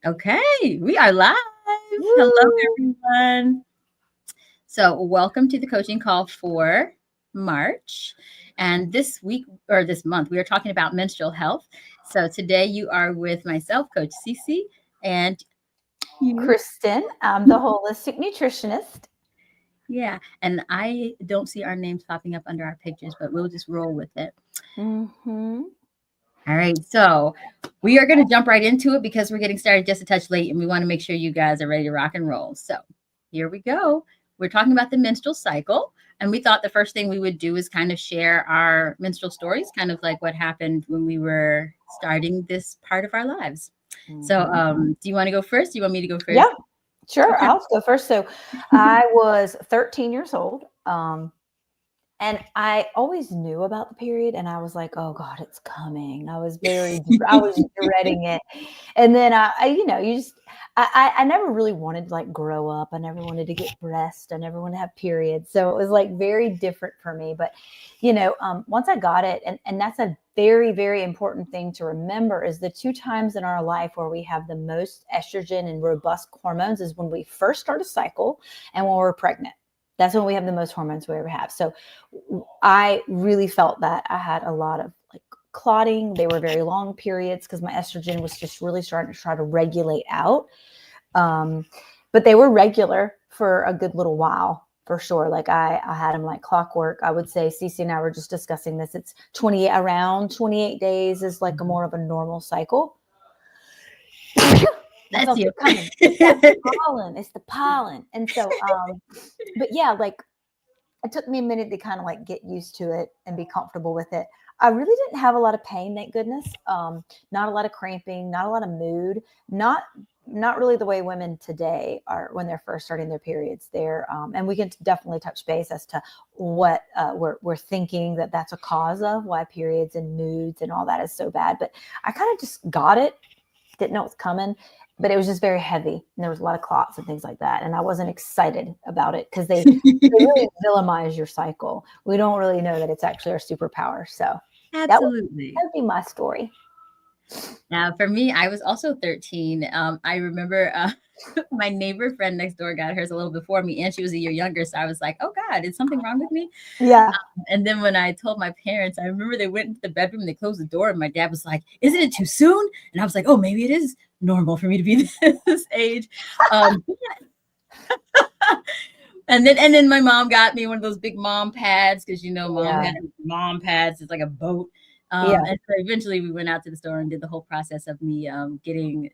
Okay, we are live. Hello, Woo! everyone. So, welcome to the coaching call for March. And this week or this month, we are talking about menstrual health. So, today you are with myself, Coach Cece, and you. Kristen, I'm the holistic nutritionist. Yeah, and I don't see our names popping up under our pictures, but we'll just roll with it. Mm-hmm. All right, so we are going to jump right into it because we're getting started just a touch late and we want to make sure you guys are ready to rock and roll. So here we go. We're talking about the menstrual cycle. And we thought the first thing we would do is kind of share our menstrual stories, kind of like what happened when we were starting this part of our lives. So, Mm-hmm. do you want to go first? Do you want me to go Yeah, first? sure. Okay. I'll go first. So I was 13 years old. And I always knew about the period and I was like, "Oh god, it's coming." I was dreading it. And then you just I never really wanted to like grow up. I never wanted to get breast. I never wanted to have periods. So it was like very different for me. But once I got it, and that's a very, very important thing to remember is the two times in our life where we have the most estrogen and robust hormones is when we first start a cycle and when we're pregnant. That's when we have the most hormones we ever have. So I really felt that I had a lot of like clotting. They were very long periods because my estrogen was just really starting to try to regulate out. Um, but they were regular for a good little while for sure. Like I had them like clockwork. I would say Cece and I were just discussing this. It's around 28 days is like a more of a normal cycle. I That's felt you. it coming. It's that pollen. It's the pollen. And so, but yeah, like it took me a minute to kind of like get used to it and be comfortable with it. I really didn't have a lot of pain, thank goodness. Not a lot of cramping, not a lot of mood, not really the way women today are when they're first starting their periods. And we can definitely touch base as to what we're thinking that that's a cause of why periods and moods and all that is so bad. But I kind of just got it, didn't know it was coming, but it was just very heavy and there was a lot of clots and things like that. And I wasn't excited about it because they really villainize your cycle. We don't really know that it's actually our superpower. So that Absolutely. would be my story. Now, for me, I was also 13. I remember my neighbor friend next door got hers a little before me, and she was a year younger. So I was like, oh God, is something wrong with me? Yeah. And then when I told my parents, I remember they went into the bedroom and they closed the door, and my dad was like, isn't it too soon? And I was like, oh, maybe it is normal for me to be this age. Um, and then my mom got me one of those big mom pads because mom Yeah. had mom pads. It's like a boat. Yeah. And so eventually we went out to the store and did the whole process of me getting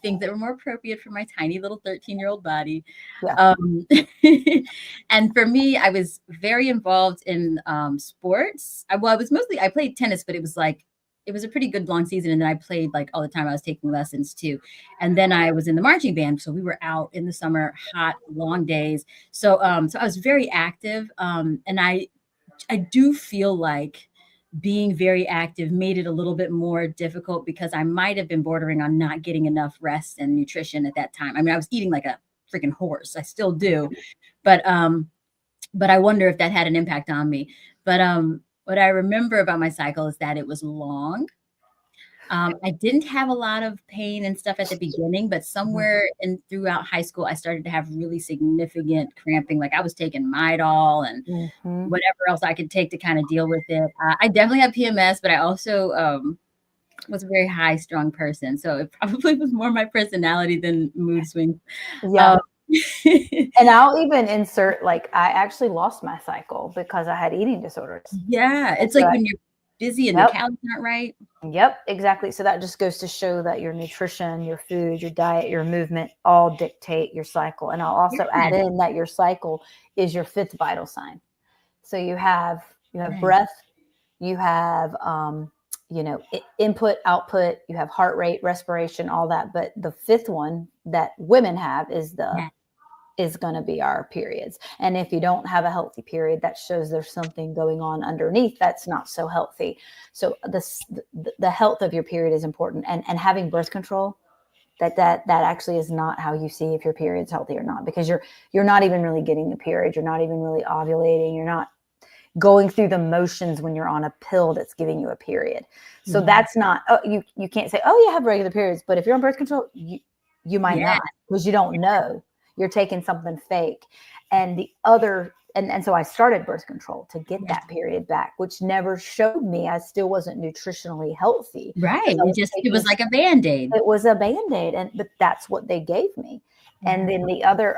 things that were more appropriate for my tiny little 13-year-old body. Yeah. Um, and for me, I was very involved in sports. I was mostly I played tennis, but it was a pretty good long season, and then I played like all the time. I was taking lessons too, and then I was in the marching band, so we were out in the summer, hot, long days. So I was very active, and I do feel like being very active made it a little bit more difficult because I might have been bordering on not getting enough rest and nutrition at that time. I mean, I was eating like a freaking horse. I still do, but but I wonder if that had an impact on me. But what I remember about my cycle is that it was long. I didn't have a lot of pain and stuff at the beginning, but Mhm. somewhere in throughout high school, I started to have really significant cramping. Like I was taking Midol and Mhm. whatever else I could take to kind of deal with it. I definitely had PMS, but I also was a very high strung person. So it probably was more my personality than mood swings. Yeah. Um, And I'll even insert like I actually lost my cycle because I had eating disorders. yeah, And it's so like when you're busy and the yep. calories aren't right. Yep, exactly. So that just goes to show that your nutrition, your food, your diet, your movement all dictate your cycle. And I'll also Yeah, add in that your cycle is your fifth vital sign. So you have right. breath, you have input, output, you have heart rate, respiration, all that. But the fifth one that women have Yeah. is going to be our periods. And if you don't have a healthy period, that shows there's something going on underneath that's not so healthy. So the health of your period is important, and having birth control, that actually is not how you see if your period's healthy or not, because you're not even really getting the period, you're not even really ovulating, going through the motions when you're on a pill that's giving you a period. So Yeah. that's not, you can't say, oh, you have regular periods, but if you're on birth control, you might Yeah. not, because you don't know. You're taking something fake. And the other, and so I started birth control to get Yeah. that period back, which never showed me I still wasn't nutritionally healthy. Right. Because I was It was taking, like a Band-Aid. it was a Band-Aid, but that's what they gave me. And then the other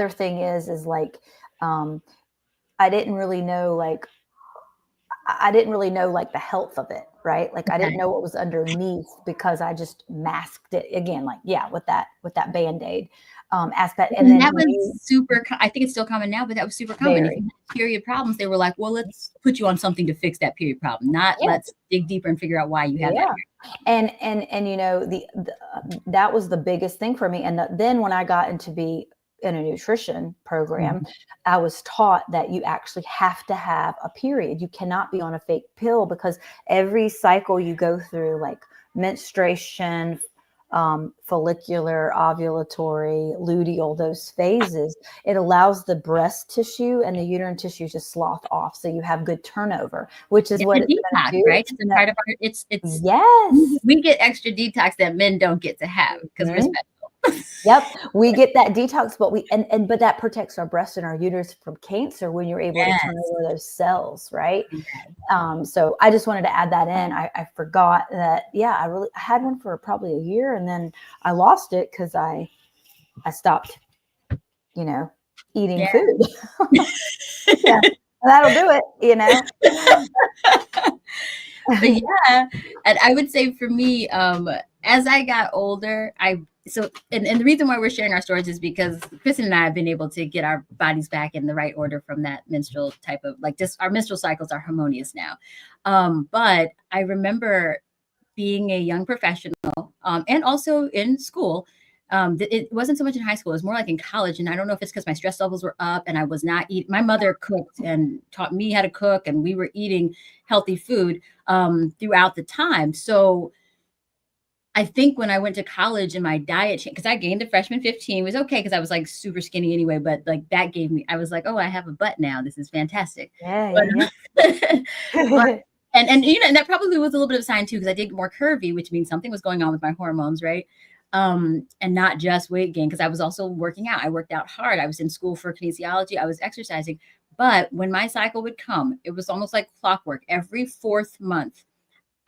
thing is like, I didn't really know, like, the health of it, right? Like I didn't Okay. know what was underneath, because I just masked it again, like, yeah, with that Band-Aid aspect. And And then that was you, super I think it's still common now, but that was super common. If you very, had period problems, they were like, "Well, let's put you on something to fix that period problem, not yeah, let's dig deeper and figure out why you have that yeah. period." And that was the biggest thing for me. And then when I got into be in a nutrition program, Mhm. I was taught that you actually have to have a period. You cannot be on a fake pill, because every cycle you go through, like menstruation, follicular, ovulatory, luteal, those phases, it allows the breast tissue and the uterine tissue to slough off, so you have good turnover, which is It's what a it's going detox, to do. right? It's It's a going part of our it's to, yes. we get extra detox that men don't get to have because we're Mhm. special. Yep, we get that detox, but but that protects our breast and our uterus from cancer when you're able to turn Yes. over those cells, right? Okay. So I just wanted to add that in. I forgot that. Yeah, I had one for probably a year, and then I lost it because I stopped, eating Yeah. food. Yeah, that'll do it. But yeah, and I would say for me, as I got older, and the reason why we're sharing our stories is because Kristen and I have been able to get our bodies back in the right order from that menstrual type of, like, just our menstrual cycles are harmonious now. But I remember being a young professional, and also in school. It wasn't so much in high school; it was more like in college. And I don't know if it's because my stress levels were up, and I was not eating. My mother cooked and taught me how to cook, and we were eating healthy food throughout the time. So I think when I went to college and my diet changed, because I gained a freshman 15, it was okay because I was like super skinny anyway. But like that gave me, I was like, oh, I have a butt now. This is fantastic. Yeah, But yeah, but yeah. and and that probably was a little bit of a sign too, because I did get more curvy, which means something was going on with my hormones, right? And not just weight gain, because I was also working out. I worked out hard. I was in school for kinesiology. I was exercising. But when my cycle would come, it was almost like clockwork. Every fourth month,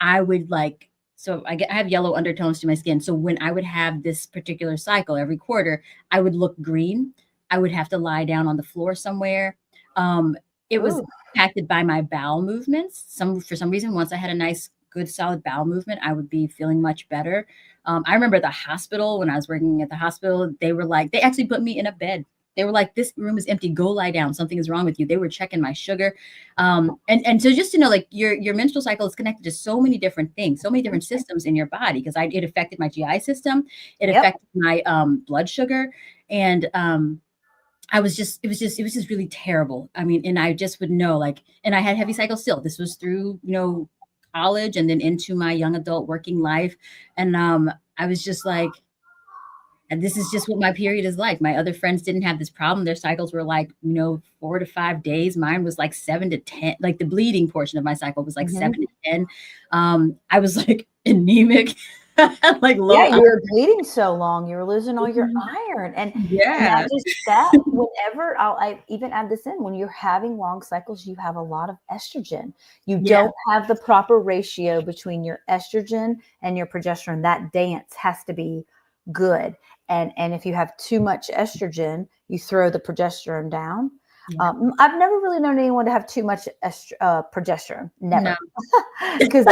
I would like, so I have yellow undertones to my skin. So when I would have this particular cycle every quarter, I would look green. I would have to lie down on the floor somewhere. Um, it was Ooh, impacted by my bowel movements. For some reason, once I had a nice, good, solid bowel movement, I would be feeling much better. I remember the hospital, when I was working at the hospital, they actually put me in a bed. They were like, "This room is empty. Go lie down. Something is wrong with you." They were checking my sugar. And so just to know, like, your menstrual cycle is connected to so many different things, so many different systems in your body, because it affected my GI system, it yep. affected my blood sugar, and it was just really terrible. I mean, and I just would know, like, and I had heavy cycles still. This was through, college and then into my young adult working life. And I was just like, and this is just what my period is like. My other friends didn't have this problem. Their cycles were like, 4 to 5 days. Mine was like 7 to 10. Like the bleeding portion of my cycle was like Hmm. 7 to 10. I was like anemic, like Yeah, low. you were bleeding so long, you were losing all your iron, and not Yeah. just that, whenever I even add this in, when you're having long cycles, you have a lot of estrogen. You Yeah. don't have the proper ratio between your estrogen and your progesterone. That dance has to be good. And if you have too much estrogen, you throw the progesterone down. Yeah. I've never really known anyone to have too much progesterone. No. Never. Because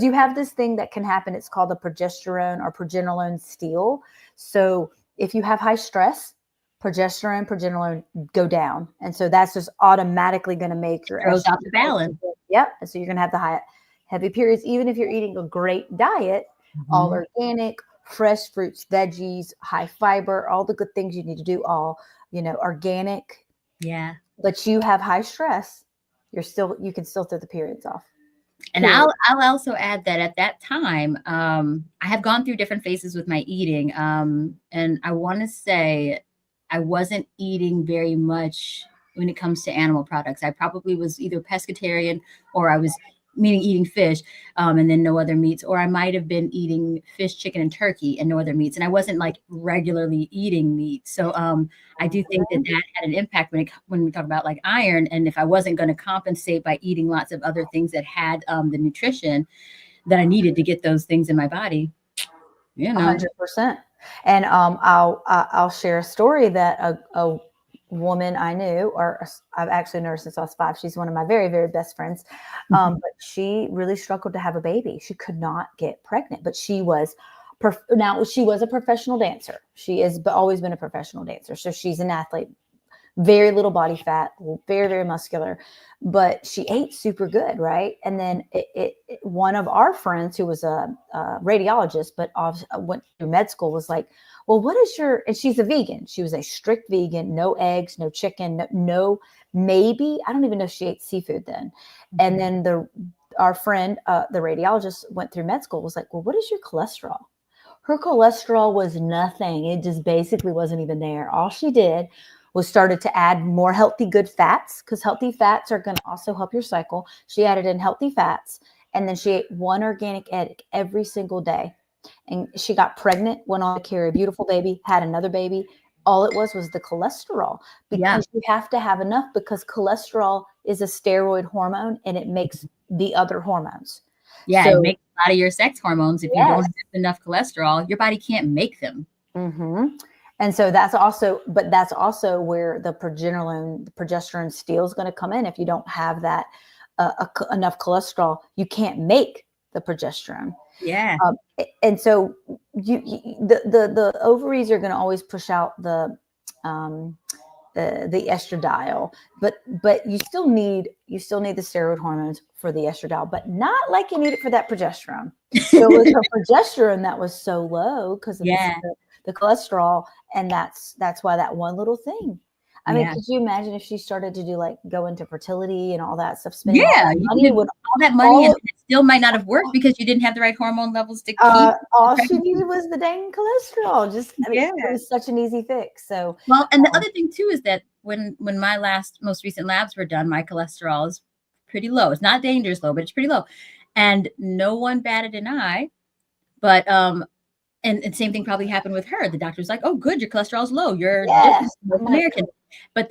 you have this thing that can happen. It's called a progesterone or progesterone steal. So if you have high stress, progesterone go down, and so that's just automatically going to make your Throws out estrogen. the balance. Yep. And so you're going to have the heavy periods, even if you're eating a great diet, all Mhm. organic, fresh fruits, veggies, high fiber, all the good things you need to do, all organic. Yeah. But you have high stress, you can still throw the periods off. And Period. I'll also add that at that time, I have gone through different phases with my eating, and I want to say I wasn't eating very much. when it comes to animal products. I probably was either pescatarian or I was meaning eating fish, and then no other meats, or I might have been eating fish, chicken, and turkey and no other meats. And I wasn't like regularly eating meat. So I do think that that had an impact when we talk about like iron. And if I wasn't going to compensate by eating lots of other things that had the nutrition that I needed to get those things in my body, you know. 100%. And I'll share a story that a woman I knew, or I've actually known her since I was 5. She's one of my very, very best friends. Mhm. But she really struggled to have a baby. She could not get pregnant, but she was now she was a professional dancer. She has always been a professional dancer. So she's an athlete, very little body fat, very, very muscular, but she ate super good. Right. And then one of our friends who was a radiologist, but went through med school, was like, well, what is and she's a vegan. She was a strict vegan, no eggs, no chicken, maybe, I don't even know if she ate seafood then. And then our friend, the radiologist, went through med school, was like, well, what is your cholesterol? Her cholesterol was nothing. It just basically wasn't even there. All she did was started to add more healthy, good fats, because healthy fats are going to also help your cycle. She added in healthy fats, and then she ate one organic egg every single day. And she got pregnant, went on to carry a beautiful baby, had another baby. All it was the cholesterol, Yeah. because you have to have enough, because cholesterol is a steroid hormone and it makes the other hormones. Yeah, it So makes a lot of your sex hormones. If you don't yes. have enough cholesterol, your body can't make them. Mm-hmm. And so that's also where the progesterone steal is going to come in. If you don't have that enough cholesterol, you can't make the progesterone. Yeah. And so the ovaries are going to always push out um, the estradiol, but you still need the steroid hormones for the estradiol, but not like you need it for that progesterone. So it was her progesterone that was so low because of Yeah. the cholesterol, and that's why that one little thing. I mean, Yeah. could you imagine if she started to go into fertility and all that stuff, spending all Yeah. that You money? could Would all that money and it still might not have worked because you didn't have the right hormone levels to keep the all she pregnancy. needed was the dang cholesterol. I mean, Yeah. it was such an easy fix. So Well, and the other thing too is that when my most recent labs were done, my cholesterol is pretty low. It's not dangerous low, but it's pretty low. And no one batted an eye. But and same thing probably happened with her. The doctor was like, "Oh, good, your cholesterol is low. You're yes, different from most I'm like, Americans." But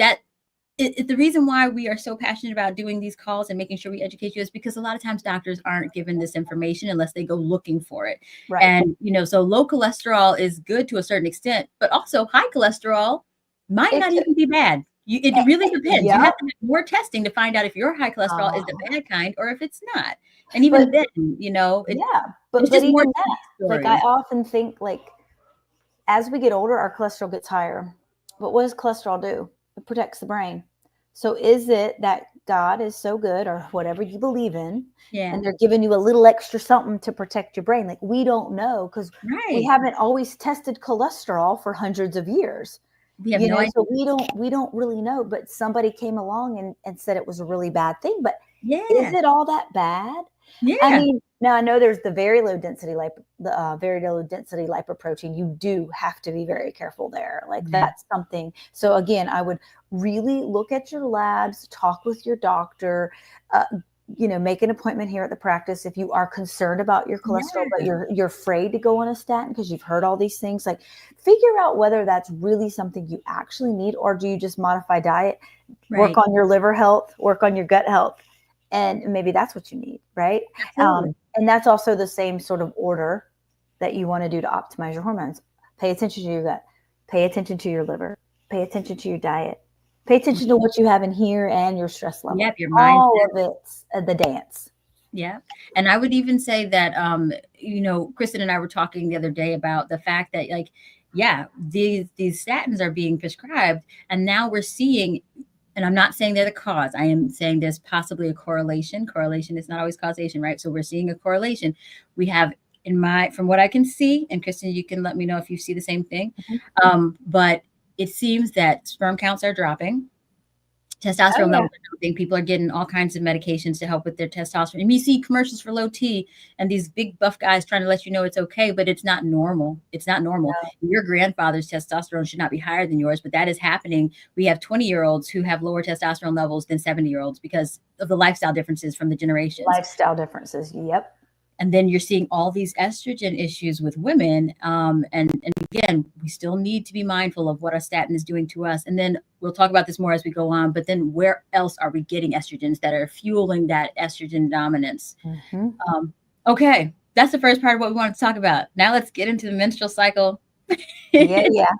the reason why we are so passionate about doing these calls and making sure we educate you is because a lot of times doctors aren't given this information unless they go looking for it. right. And, so low cholesterol is good to a certain extent, but also high cholesterol might not even be bad. It really depends. You Yeah. have to have more testing to find out if your high cholesterol is the bad kind or if it's not. And But even then, yeah, it's but just more even to that, the like, I story. often think, like, as we get older, our cholesterol gets higher. But what does cholesterol do? It protects the brain. So is it that God is so good, or whatever you believe in, Yeah. and they're giving you a little extra something to protect your brain? Like, we don't know, because we Right. haven't always tested cholesterol for hundreds of years. We have no idea. So we don't really know. But somebody came along and said it was a really bad thing. But is Yeah. it all that bad? I Yeah. mean, now I know there's the very low density lipoprotein. You do have to be very careful there. Like, Yeah. that's something. So again, I would really look at your labs, talk with your doctor, make an appointment here at the practice if you are concerned about your cholesterol, but you're afraid to go on a statin because you've heard all these things. Like, figure out whether that's really something you actually need, or do you just modify diet, work on your liver health, work on your gut health, and maybe that's what you need, right? And that's also the same sort of order that you want to do to optimize your hormones. Pay attention to your gut, pay attention to your liver, pay attention to your diet, pay attention to what you have in here and your stress level. Yep, your mindset. All of it's the dance. Yeah. And I would even say that, Kristen and I were talking the other day about the fact that, like, yeah, these statins are being prescribed, and now we're seeing, and I'm not saying they're the cause. I am saying there's possibly a correlation. Correlation is not always causation, right? So we're seeing a correlation. We have, from what I can see, and Kristen, you can let me know if you see the same thing. Mm-hmm. But it seems that sperm counts are dropping. Testosterone Oh, yeah. levels are dumping. People are getting all kinds of medications to help with their testosterone. And you see commercials for low T and these big buff guys trying to let you know it's okay, but it's not normal. It's not normal. Your grandfather's testosterone should not be higher than yours, but that is happening. We have 20-year-olds who have lower testosterone levels than 70-year-olds because of the lifestyle differences from the generations. Lifestyle differences. Yep. And then you're seeing all these estrogen issues with women. And again, we still need to be mindful of what a statin is doing to us. And then we'll talk about this more as we go on. But then where else are we getting estrogens that are fueling that estrogen dominance? Mm-hmm. Okay, that's the first part of what we want to talk about. Now let's get into the menstrual cycle. Yeah, yeah.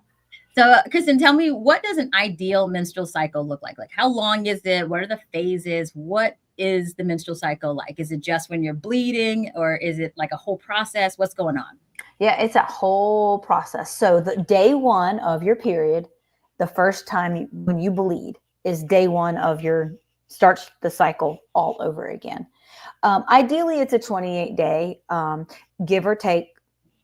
So, Kristen, tell me, what does an ideal menstrual cycle look like? Like, how long is it? What are the phases? What is the menstrual cycle like? Is it just when you're bleeding, or is it like a whole process? What's going on? Yeah, it's a whole process. So the day one of your period, the first time when you bleed is day one of your starts the cycle all over again. Ideally, it's a 28-day, give or take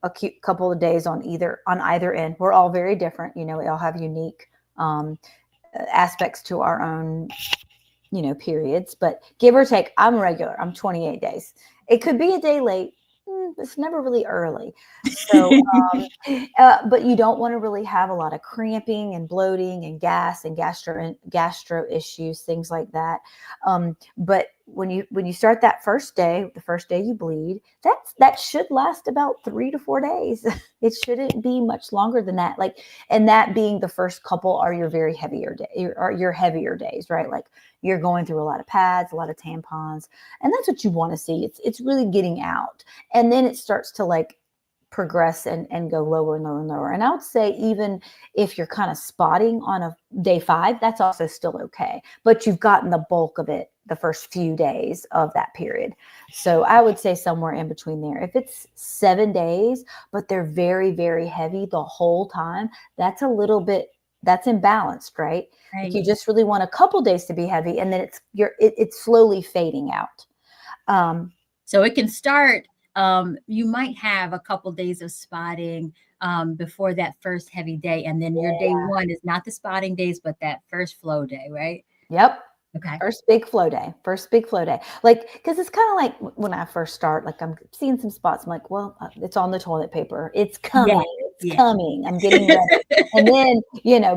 a couple of days on either end. We're all very different. We all have unique aspects to our own, periods. But give or take, I'm regular. I'm 28 days. It could be a day late. It's never really early. So, but you don't want to really have a lot of cramping and bloating and gas and gastro issues, things like that. But when you start that first day, the first day you bleed, that should last about 3 to 4 days. It shouldn't be much longer than that. And that being the first couple are your very heavier day, or your heavier days, right? Like you're going through a lot of pads, a lot of tampons, and that's what you want to see. It's really getting out, and then it starts to progress and go lower and lower and lower. And I would say even if you're kind of spotting on a day 5, that's also still okay. But you've gotten the bulk of it the first few days of that period. So I would say somewhere in between there. If it's 7 days, but they're very, very heavy the whole time, that's imbalanced, right? Like you just really want a couple days to be heavy, and then it's slowly fading out. So it can start. You might have a couple days of spotting before that first heavy day, and then your day one is not the spotting days, but that first flow day, right? Yep. Okay. First big flow day. Because it's kind of like when I first start, like I'm seeing some spots. I'm like, well, it's on the toilet paper. It's coming. It's coming. I'm getting ready. And then,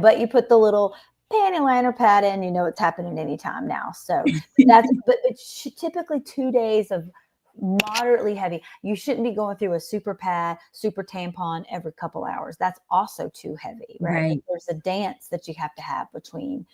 but you put the little panty liner pad in, it's happening anytime now. So but it's typically 2 days of moderately heavy. You shouldn't be going through a super pad, super tampon every couple hours. That's also too heavy, right? Like there's a dance that you have to have between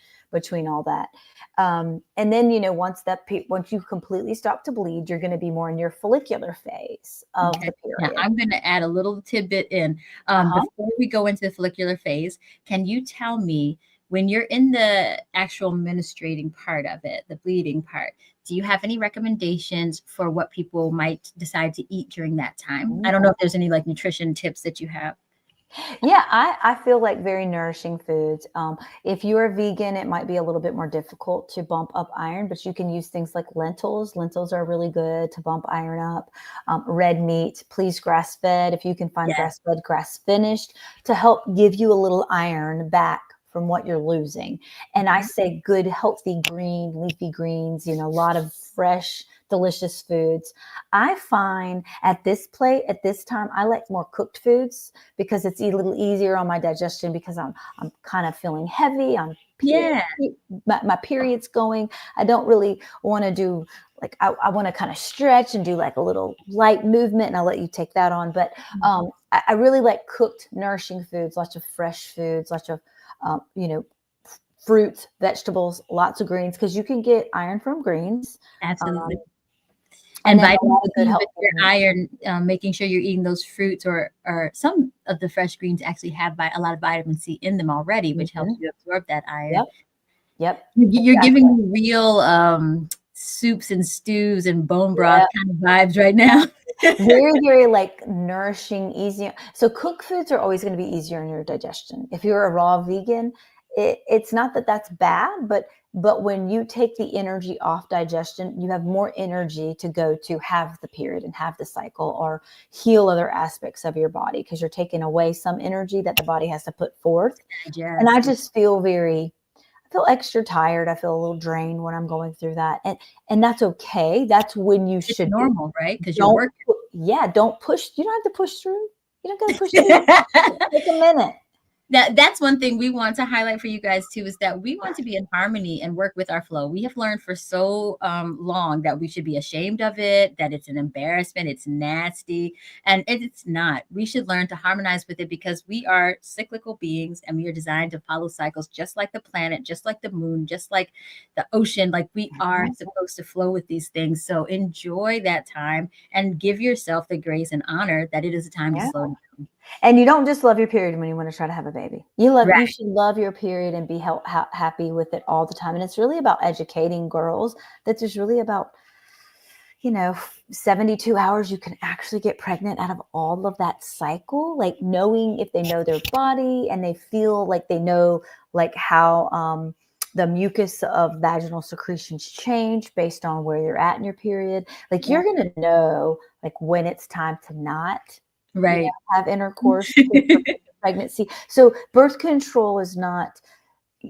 all that. And then, once you completely stop to bleed, you're going to be more in your follicular phase of the period. Now, I'm going to add a little tidbit in. Before we go into the follicular phase, can you tell me, when you're in the actual menstruating part of it, the bleeding part, do you have any recommendations for what people might decide to eat during that time? I don't know if there's any nutrition tips that you have. Yeah, I feel like very nourishing foods. If you're a vegan, it might be a little bit more difficult to bump up iron, but you can use things like lentils. Lentils are really good to bump iron up. Red meat, please grass-fed. If you can find grass-fed, grass-finished, to help give you a little iron back from what you're losing. And I say good, healthy, green, leafy greens, a lot of fresh, delicious foods. I find at this time, I like more cooked foods because it's a little easier on my digestion, because I'm kind of feeling heavy. My period's going. I don't really want to do I want to kind of stretch and do a little light movement, and I'll let you take that on. But I really like cooked, nourishing foods, lots of fresh foods, lots of fruits, vegetables, lots of greens, because you can get iron from greens. Absolutely. And vitamin C with your iron, making sure you're eating those fruits, or some of the fresh greens actually have a lot of vitamin C in them already, which helps you absorb that iron. Yep. You're giving me real soups and stews and bone broth kind of vibes right now. Very, very nourishing, easy. So cooked foods are always going to be easier in your digestion. If you're a raw vegan, it's not that that's bad, but when you take the energy off digestion, you have more energy to go to have the period and have the cycle, or heal other aspects of your body, because you're taking away some energy that the body has to put forth. And I just feel I feel extra tired. I feel a little drained when I'm going through that. And that's okay. That's when you It's should be. normal, right? Because you're Don't, working. yeah, don't push. You don't have to push through. You don't got to push through. Take a minute. That's one thing we want to highlight for you guys too, is that we want to be in harmony and work with our flow. We have learned for so long that we should be ashamed of it, that it's an embarrassment, it's nasty, and it's not. We should learn to harmonize with it because we are cyclical beings and we are designed to follow cycles just like the planet, just like the moon, just like the ocean. Like we are supposed to flow with these things. So enjoy that time and give yourself the grace and honor that it is a time to Yeah. slow down. And you don't just love your period when you want to try to have a baby. You Right. should love your period and be happy with it all the time. And it's really about educating girls that there's really about, 72 hours you can actually get pregnant out of all of that cycle. Like knowing if they know their body and they feel like they know like how the mucus of vaginal secretions change based on where you're at in your period. Like Yeah. you're going to know like when it's time to not Right. have intercourse to prevent pregnancy. So birth control is not,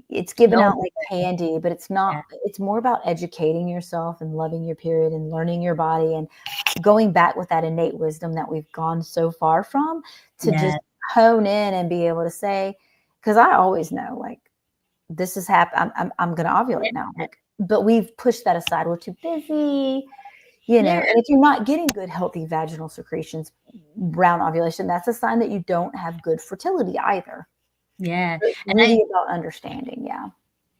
it's given No. out like candy, but it's not, Yeah. it's more about educating yourself and loving your period and learning your body and going back with that innate wisdom that we've gone so far from to Yeah. just hone in and be able to say, because I always know like this is happening. I'm going to ovulate now. Like, but we've pushed that aside. We're too busy. Yeah. And if you're not getting good, healthy vaginal secretions around ovulation, that's a sign that you don't have good fertility either. Yeah. So it's And really about understanding. Yeah.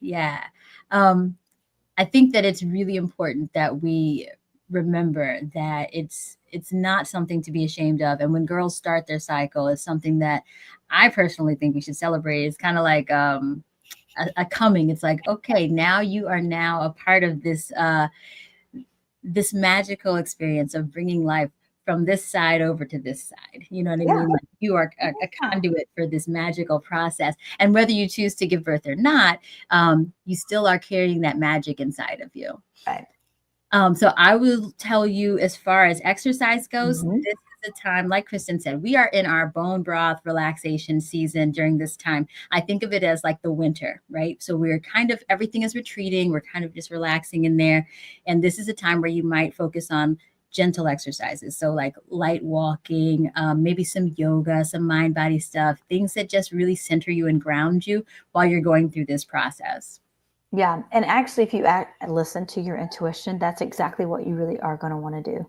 yeah. I think that it's really important that we remember that it's not something to be ashamed of. And when girls start their cycle, it's something that I personally think we should celebrate. It's kind of like a coming. It's like, okay, now you are now a part of this magical experience of bringing life from this side over to this side. You know what I Yeah. mean? Like you are a conduit for this magical process. And whether you choose to give birth or not, you still are carrying that magic inside of you. Right. So I will tell you, as far as exercise goes, Mm-hmm. this is a time, like Kristen said, we are in our bone broth relaxation season during this time. I think of it as like the winter, right? So we're kind of, everything is retreating. We're kind of just relaxing in there. And this is a time where you might focus on gentle exercises. So like light walking, maybe some yoga, some mind body stuff, things that just really center you and ground you while you're going through this process. Yeah. And actually, if you listen to your intuition, that's exactly what you really are going to want to do.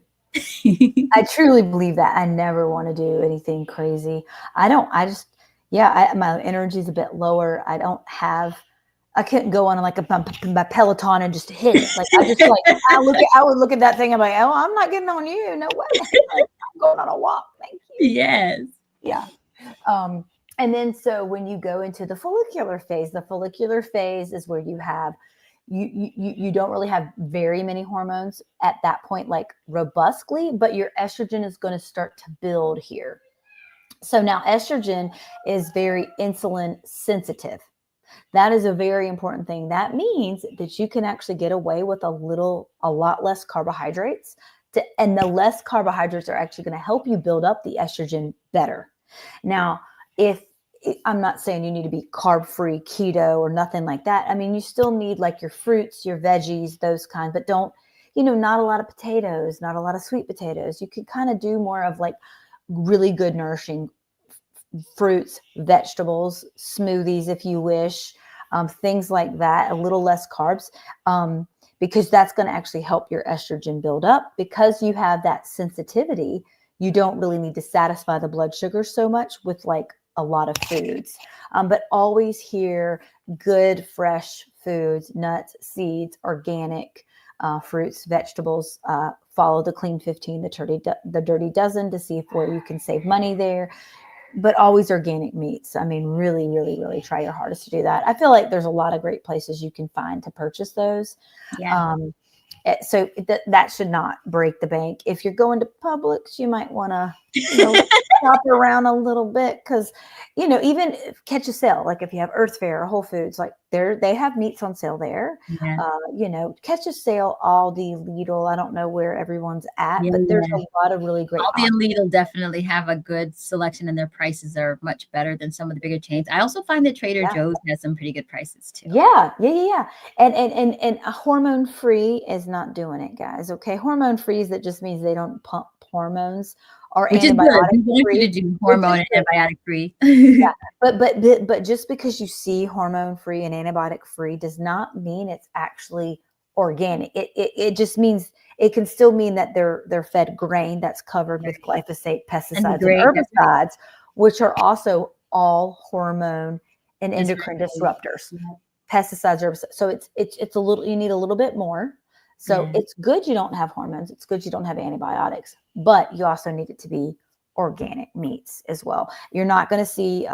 I truly believe that. I never want to do anything crazy. I just, yeah, my energy is a bit lower. I couldn't go on like my Peloton and just hit it. Like I just like, I would look at that thing. I'm like, oh, I'm not getting on you. No way. I'm going on a walk. Thank you. Yes. Yeah. And then so when you go into the follicular phase is where you have you don't really have very many hormones at that point, like robustly, but your estrogen is going to start to build here. So now estrogen is very insulin sensitive. That is a very important thing. That means that you can actually get away with a lot less carbohydrates. And the less carbohydrates are actually going to help you build up the estrogen better. Now, if I'm not saying you need to be carb-free, keto, or nothing like that. I mean, you still need like your fruits, your veggies, those kinds, but don't, not a lot of potatoes, not a lot of sweet potatoes. You could kind of do more of like really good nourishing fruits, vegetables, smoothies, if you wish, things like that, a little less carbs, because that's going to actually help your estrogen build up. Because you have that sensitivity, you don't really need to satisfy the blood sugar so much with like a lot of foods, but always hear good, fresh foods, nuts, seeds, organic fruits, vegetables. Follow the Clean 15, the Dirty Dozen to see where you can save money there. But always organic meats. I mean, really, really, really try your hardest to do that. I feel like there's a lot of great places you can find to purchase those. Yeah. So that should not break the bank. If you're going to Publix, you might want to shop around a little bit because, even catch a sale. Like if you have Earth Fare or Whole Foods, like they have meats on sale there. Yeah. Catch a sale, Aldi, Lidl. I don't know where everyone's at, Yeah. but there's a lot of really great Aldi and options. Lidl definitely have a good selection, and their prices are much better than some of the bigger chains. I also find that Trader Yeah. Joe's has some pretty good prices too. Yeah, yeah, yeah, yeah. And a hormone free is not doing it, guys. Okay. Hormone free is that just means they don't pump hormones or Which is good. antibiotic We want you to free, do which is hormone and good. antibiotic free. Yeah. But just because you see hormone free and antibiotic free does not mean it's actually organic. It just means it can still mean that they're fed grain that's covered with Right. glyphosate, And the pesticides, and grain, that's right. herbicides, which are also all hormone and endocrine Disruptors. disruptors. Yeah. Pesticides, herbicides. So it's a little, you need a little bit more. So Yeah. it's good you don't have hormones. It's good you don't have antibiotics, but you also need it to be organic meats as well. You're not going to see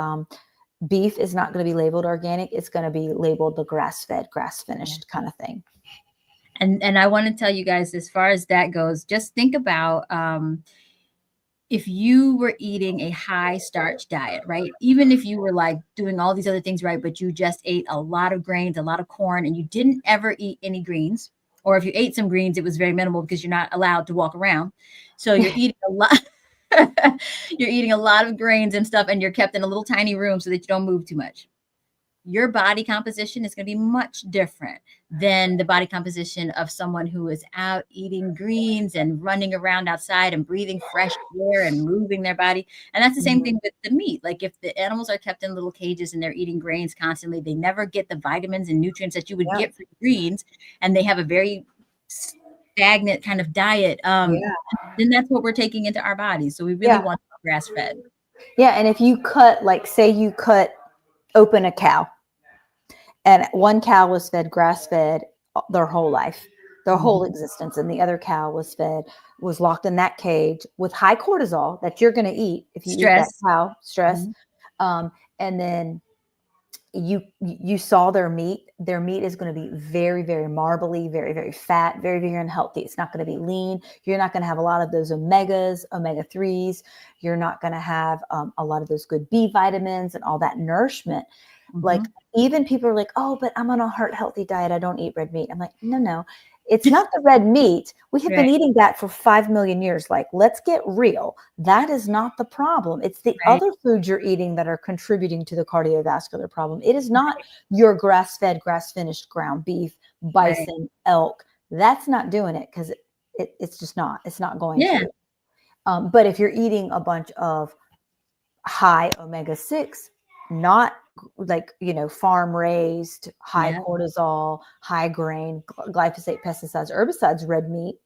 beef is not going to be labeled organic. It's going to be labeled the grass fed, grass Yeah. finished kind of thing. And I want to tell you guys, as far as that goes, just think about if you were eating a high starch diet, right? Even if you were like doing all these other things right, but you just ate a lot of grains, a lot of corn, and you didn't ever eat any greens, or if you ate some greens, it was very minimal because you're not allowed to walk around. So you're eating a lot. You're eating a lot of grains and stuff, and you're kept in a little tiny room so that you don't move too much. Your body composition is going to be much different than the body composition of someone who is out eating greens and running around outside and breathing fresh air and moving their body. And that's the same Mhm. thing with the meat. Like if the animals are kept in little cages and they're eating grains constantly, they never get the vitamins and nutrients that you would Yeah. get from greens, and they have a very stagnant kind of diet. Yeah. Then that's what we're taking into our bodies. So we really Yeah. want grass fed. Yeah. And if you cut, like, say you cut open a cow and one cow was fed grass fed their whole life, their whole Mhm. existence, and the other cow was locked in that cage with high cortisol that you're going to eat if you eat that Stress. cow, stress. Mhm. And then you saw their meat is going to be very, very marbly, very, very fat, very, very unhealthy. It's not going to be lean. You're not going to have a lot of those omega 3s. You're not going to have a lot of those good B vitamins and all that nourishment. Like, Mhm. even people are like, oh, but I'm on a heart healthy diet, I don't eat red meat. I'm like, no, it's not the red meat. We have been Right. eating that for 5 million years. Like, let's get real. That is not the problem. It's the Right. other foods you're eating that are contributing to the cardiovascular problem. It is not your grass fed, grass finished ground beef, Right. bison, elk. That's not doing it, because it's just not. It's not going Yeah. to. But if you're eating a bunch of high omega 6, not like, farm raised, high Yeah. cortisol, high grain, glyphosate, pesticides, herbicides, red meat,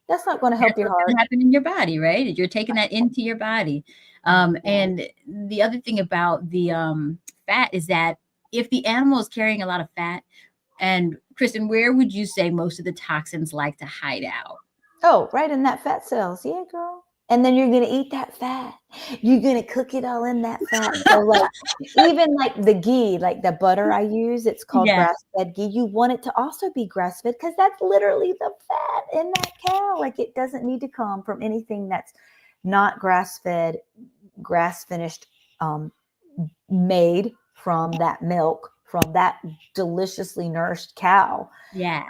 that's not going to help That's your what's gonna heart. happen in your body, right? You're taking that into your body. And the other thing about the fat is that if the animal is carrying a lot of fat, and Kristen, where would you say most of the toxins like to hide out? Oh, right in that fat cells. Yeah, girl. And then you're going to eat that fat. You're going to cook it all in that fat. So, like, even like the ghee, like the butter I use, it's called Yeah. grass fed ghee. You want it to also be grass fed, because that's literally the fat in that cow. Like, it doesn't need to come from anything that's not grass fed, grass finished, um, made from that milk, from that deliciously nourished cow. Yeah.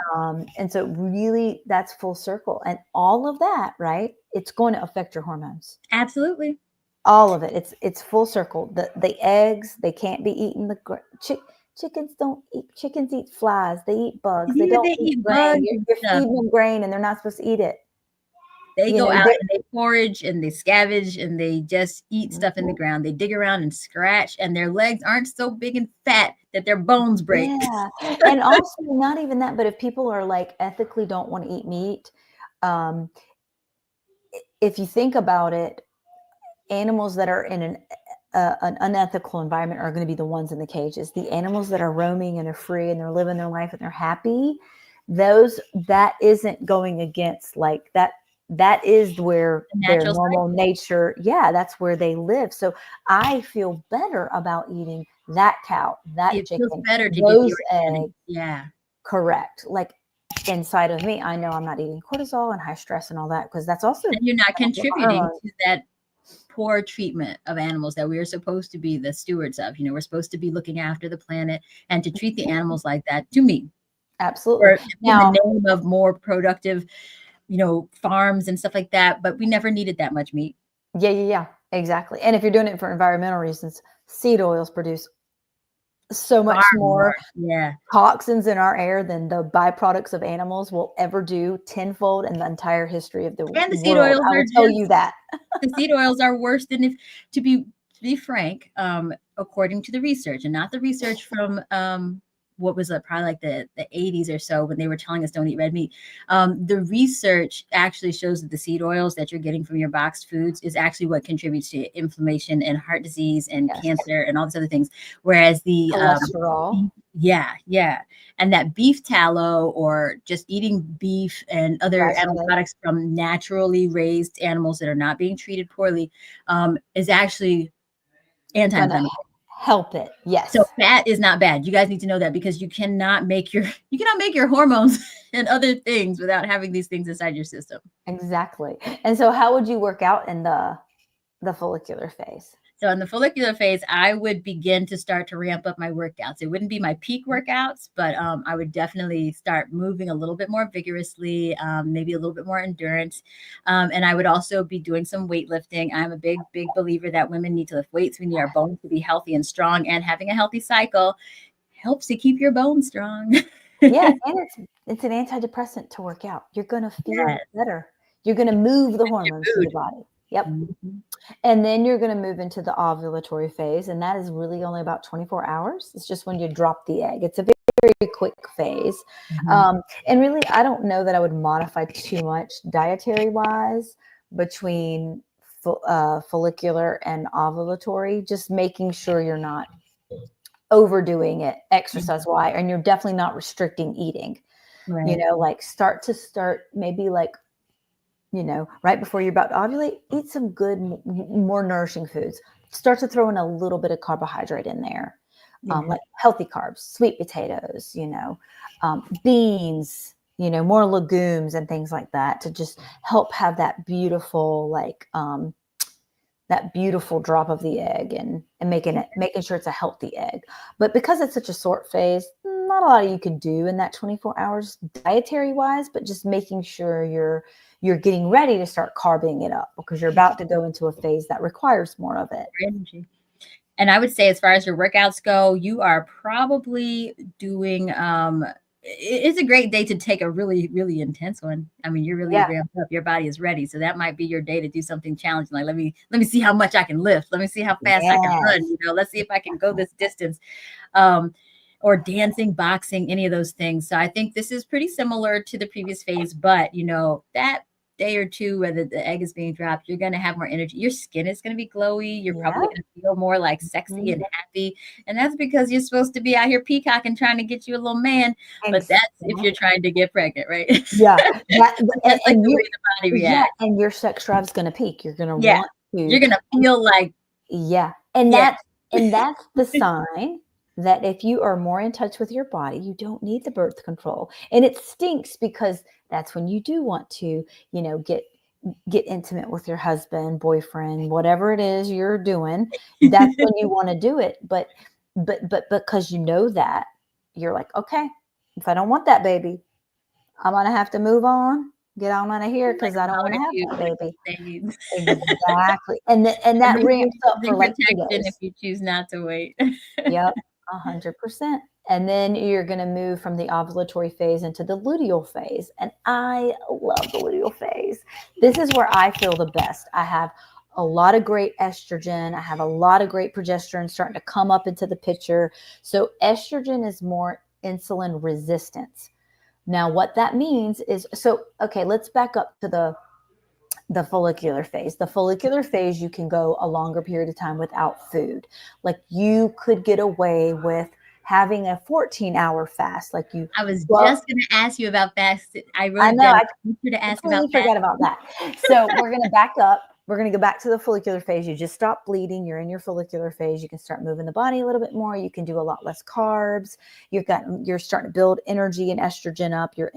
And so really, that's full circle. And all of that, right? It's going to affect your hormones. Absolutely. All of it. It's full circle. The eggs, they can't be eaten. Chickens don't eat. Chickens eat flies. They eat bugs. They Yeah, don't they eat eat grain. bugs You're, and you're stuff. feeding them grain, and they're not supposed to eat it. They You go know, out and they forage and they scavenge and they just eat stuff in the Mhm. ground. They dig around and scratch, and their legs aren't so big and fat that their bones break. Yeah. And also, not even that, but if people are like ethically don't want to eat meat, um, if you think about it, animals that are in an unethical environment are going to be the ones in the cages. The animals that are roaming and are free and they're living their life and they're happy, that isn't going against, like, that is where The their natural normal cycle. nature, yeah, that's where they live. So I feel better about eating that cow, that It feels chicken, better to get the those organic. eggs. Yeah. Correct. Like, inside of me, I know I'm not eating cortisol and high stress and all that, because that's also And you're not contributing hormones. to that poor treatment of animals that we are supposed to be the stewards of. You know, we're supposed to be looking after the planet, and to treat the animals like that, to me, Absolutely. or in the Now, name of more productive, you know, farms and stuff like that. But we never needed that much meat. yeah, exactly. And if you're doing it for environmental reasons, seed oils produce so Far much more. more Yeah. toxins in our air than the byproducts of animals will ever do tenfold in the entire history of the And the seed world. oils I are will tell you just that. the seed oils are worse than if to be frank, according to the research, and not the research from what was it, probably like the 80s or so, when they were telling us don't eat red meat. The research actually shows that the seed oils that you're getting from your boxed foods is actually what contributes to inflammation and heart disease and Yes. cancer and all these other things. Whereas the Cholesterol. yeah, and that beef tallow, or just eating beef and other Grass animal fed. products from naturally raised animals that are not being treated poorly, is actually Gonna anti-inflammatory. help it. So Yes. fat is not bad. You guys need to know that, because you cannot make your hormones and other things without having these things inside your system. Exactly. And so how would you work out in the follicular phase? So in the follicular phase, I would begin to start to ramp up my workouts. It wouldn't be my peak workouts, but I would definitely start moving a little bit more vigorously, maybe a little bit more endurance. And I would also be doing some weightlifting. I'm a big believer that women need to lift weights. We need our bones to be healthy and strong, and having a healthy cycle helps to keep your bones strong. Yeah, and it's an antidepressant to work out. You're gonna feel Yes. better. You're gonna move the Your hormones through food. the body. Yep. Mhm. And then you're gonna move into the ovulatory phase, and that is really only about 24 hours. It's just when you drop the egg. It's a very quick phase. Mhm. And really, I don't know that I would modify too much dietary wise between follicular and ovulatory, just making sure you're not overdoing it exercise wise, and you're definitely not restricting eating. Right. Like start maybe like, right before you're about to ovulate, eat some good, more nourishing foods. Start to throw in a little bit of carbohydrate in there, Yeah. like healthy carbs, sweet potatoes, beans, more legumes and things like that, to just help have that beautiful, like, that beautiful drop of the egg, and making sure it's a healthy egg. But because it's such a short phase, not a lot you can do in that 24 hours dietary wise, but just making sure you're getting ready to start carving it up, because you're about to go into a phase that requires more of it. Energy. And I would say, as far as your workouts go, you are probably doing it's a great day to take a really intense one. I mean, you're really Yeah, ramped up, your body is ready. So that might be your day to do something challenging. Like, let me see how much I can lift. Let me see how fast I can run. yes, Let's see if I can go this distance. Um, or dancing, boxing, any of those things. So I think this is pretty similar to the previous phase, but that day or two, whether the egg is being dropped, you're going to have more energy. Your skin is going to be glowy. You're probably yeah. going to feel more like sexy and Mhm. happy. And that's because you're supposed to be out here peacocking, trying to get you a little man. But that's if you're Exactly. trying to get pregnant, right? Yeah, that, That's like and the you, way the body yeah, reacts. and your sex drive's going to peak. You're going to Yeah. want to, You're going to and feel like, yeah, and yeah. that's the sign that if you are more in touch with your body, you don't need the birth control. And it stinks, because that's when you do want to, get intimate with your husband, boyfriend, whatever it is you're doing. That's when you want to do it. But because that, you're like, okay, if I don't want that baby, I'm gonna have to move on, get on out of here, Like because a I don't want to have parachute that with baby. stains. Exactly. And And that then ramps you're up for using like protection if 2 days. you choose not to wait. Yep, 100%. And then you're going to move from the ovulatory phase into the luteal phase. And I love the luteal phase. This is where I feel the best. I have a lot of great estrogen. I have a lot of great progesterone starting to come up into the picture. So estrogen is more insulin resistance. Now, what that means is, okay, let's back up to the follicular phase. The follicular phase, you can go a longer period of time without food. Like, you could get away with having a 14-hour fast. Like, I was well, just gonna ask you about fast. I wrote I it know, down. I Make sure to ask about completely fast. forgot about that. So we're going to back up. We're going to go back to the follicular phase. You just stop bleeding. You're in your follicular phase. You can start moving the body a little bit more. You can do a lot less carbs. You're starting to build energy and estrogen up. You're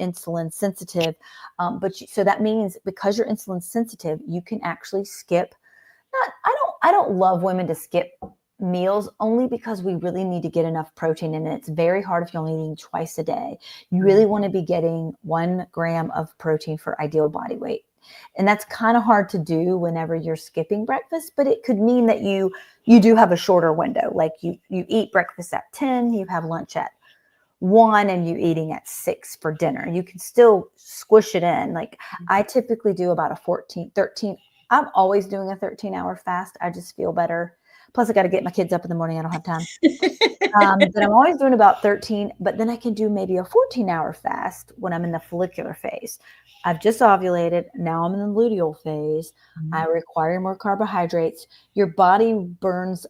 insulin sensitive. So that means, because you're insulin sensitive, you can actually skip Not I don't love women to skip meals only because we really need to get enough protein in it. It's very hard if you're only eating twice a day. You Yeah. really want to be getting 1 gram of protein for ideal body weight. And that's kind of hard to do whenever you're skipping breakfast, but it could mean that you do have a shorter window. Like you eat breakfast at 10, you have lunch at 1, and you eating at 6 for dinner. You can still squish it in. Like I typically do about a 14, 13. I'm always doing a 13-hour fast. I just feel better. Plus I got to get my kids up in the morning. I don't have time. But I'm always doing about 13, but then I can do maybe a 14-hour fast when I'm in the follicular phase. I've just ovulated. Now I'm in the luteal phase. I require more carbohydrates. Your body burns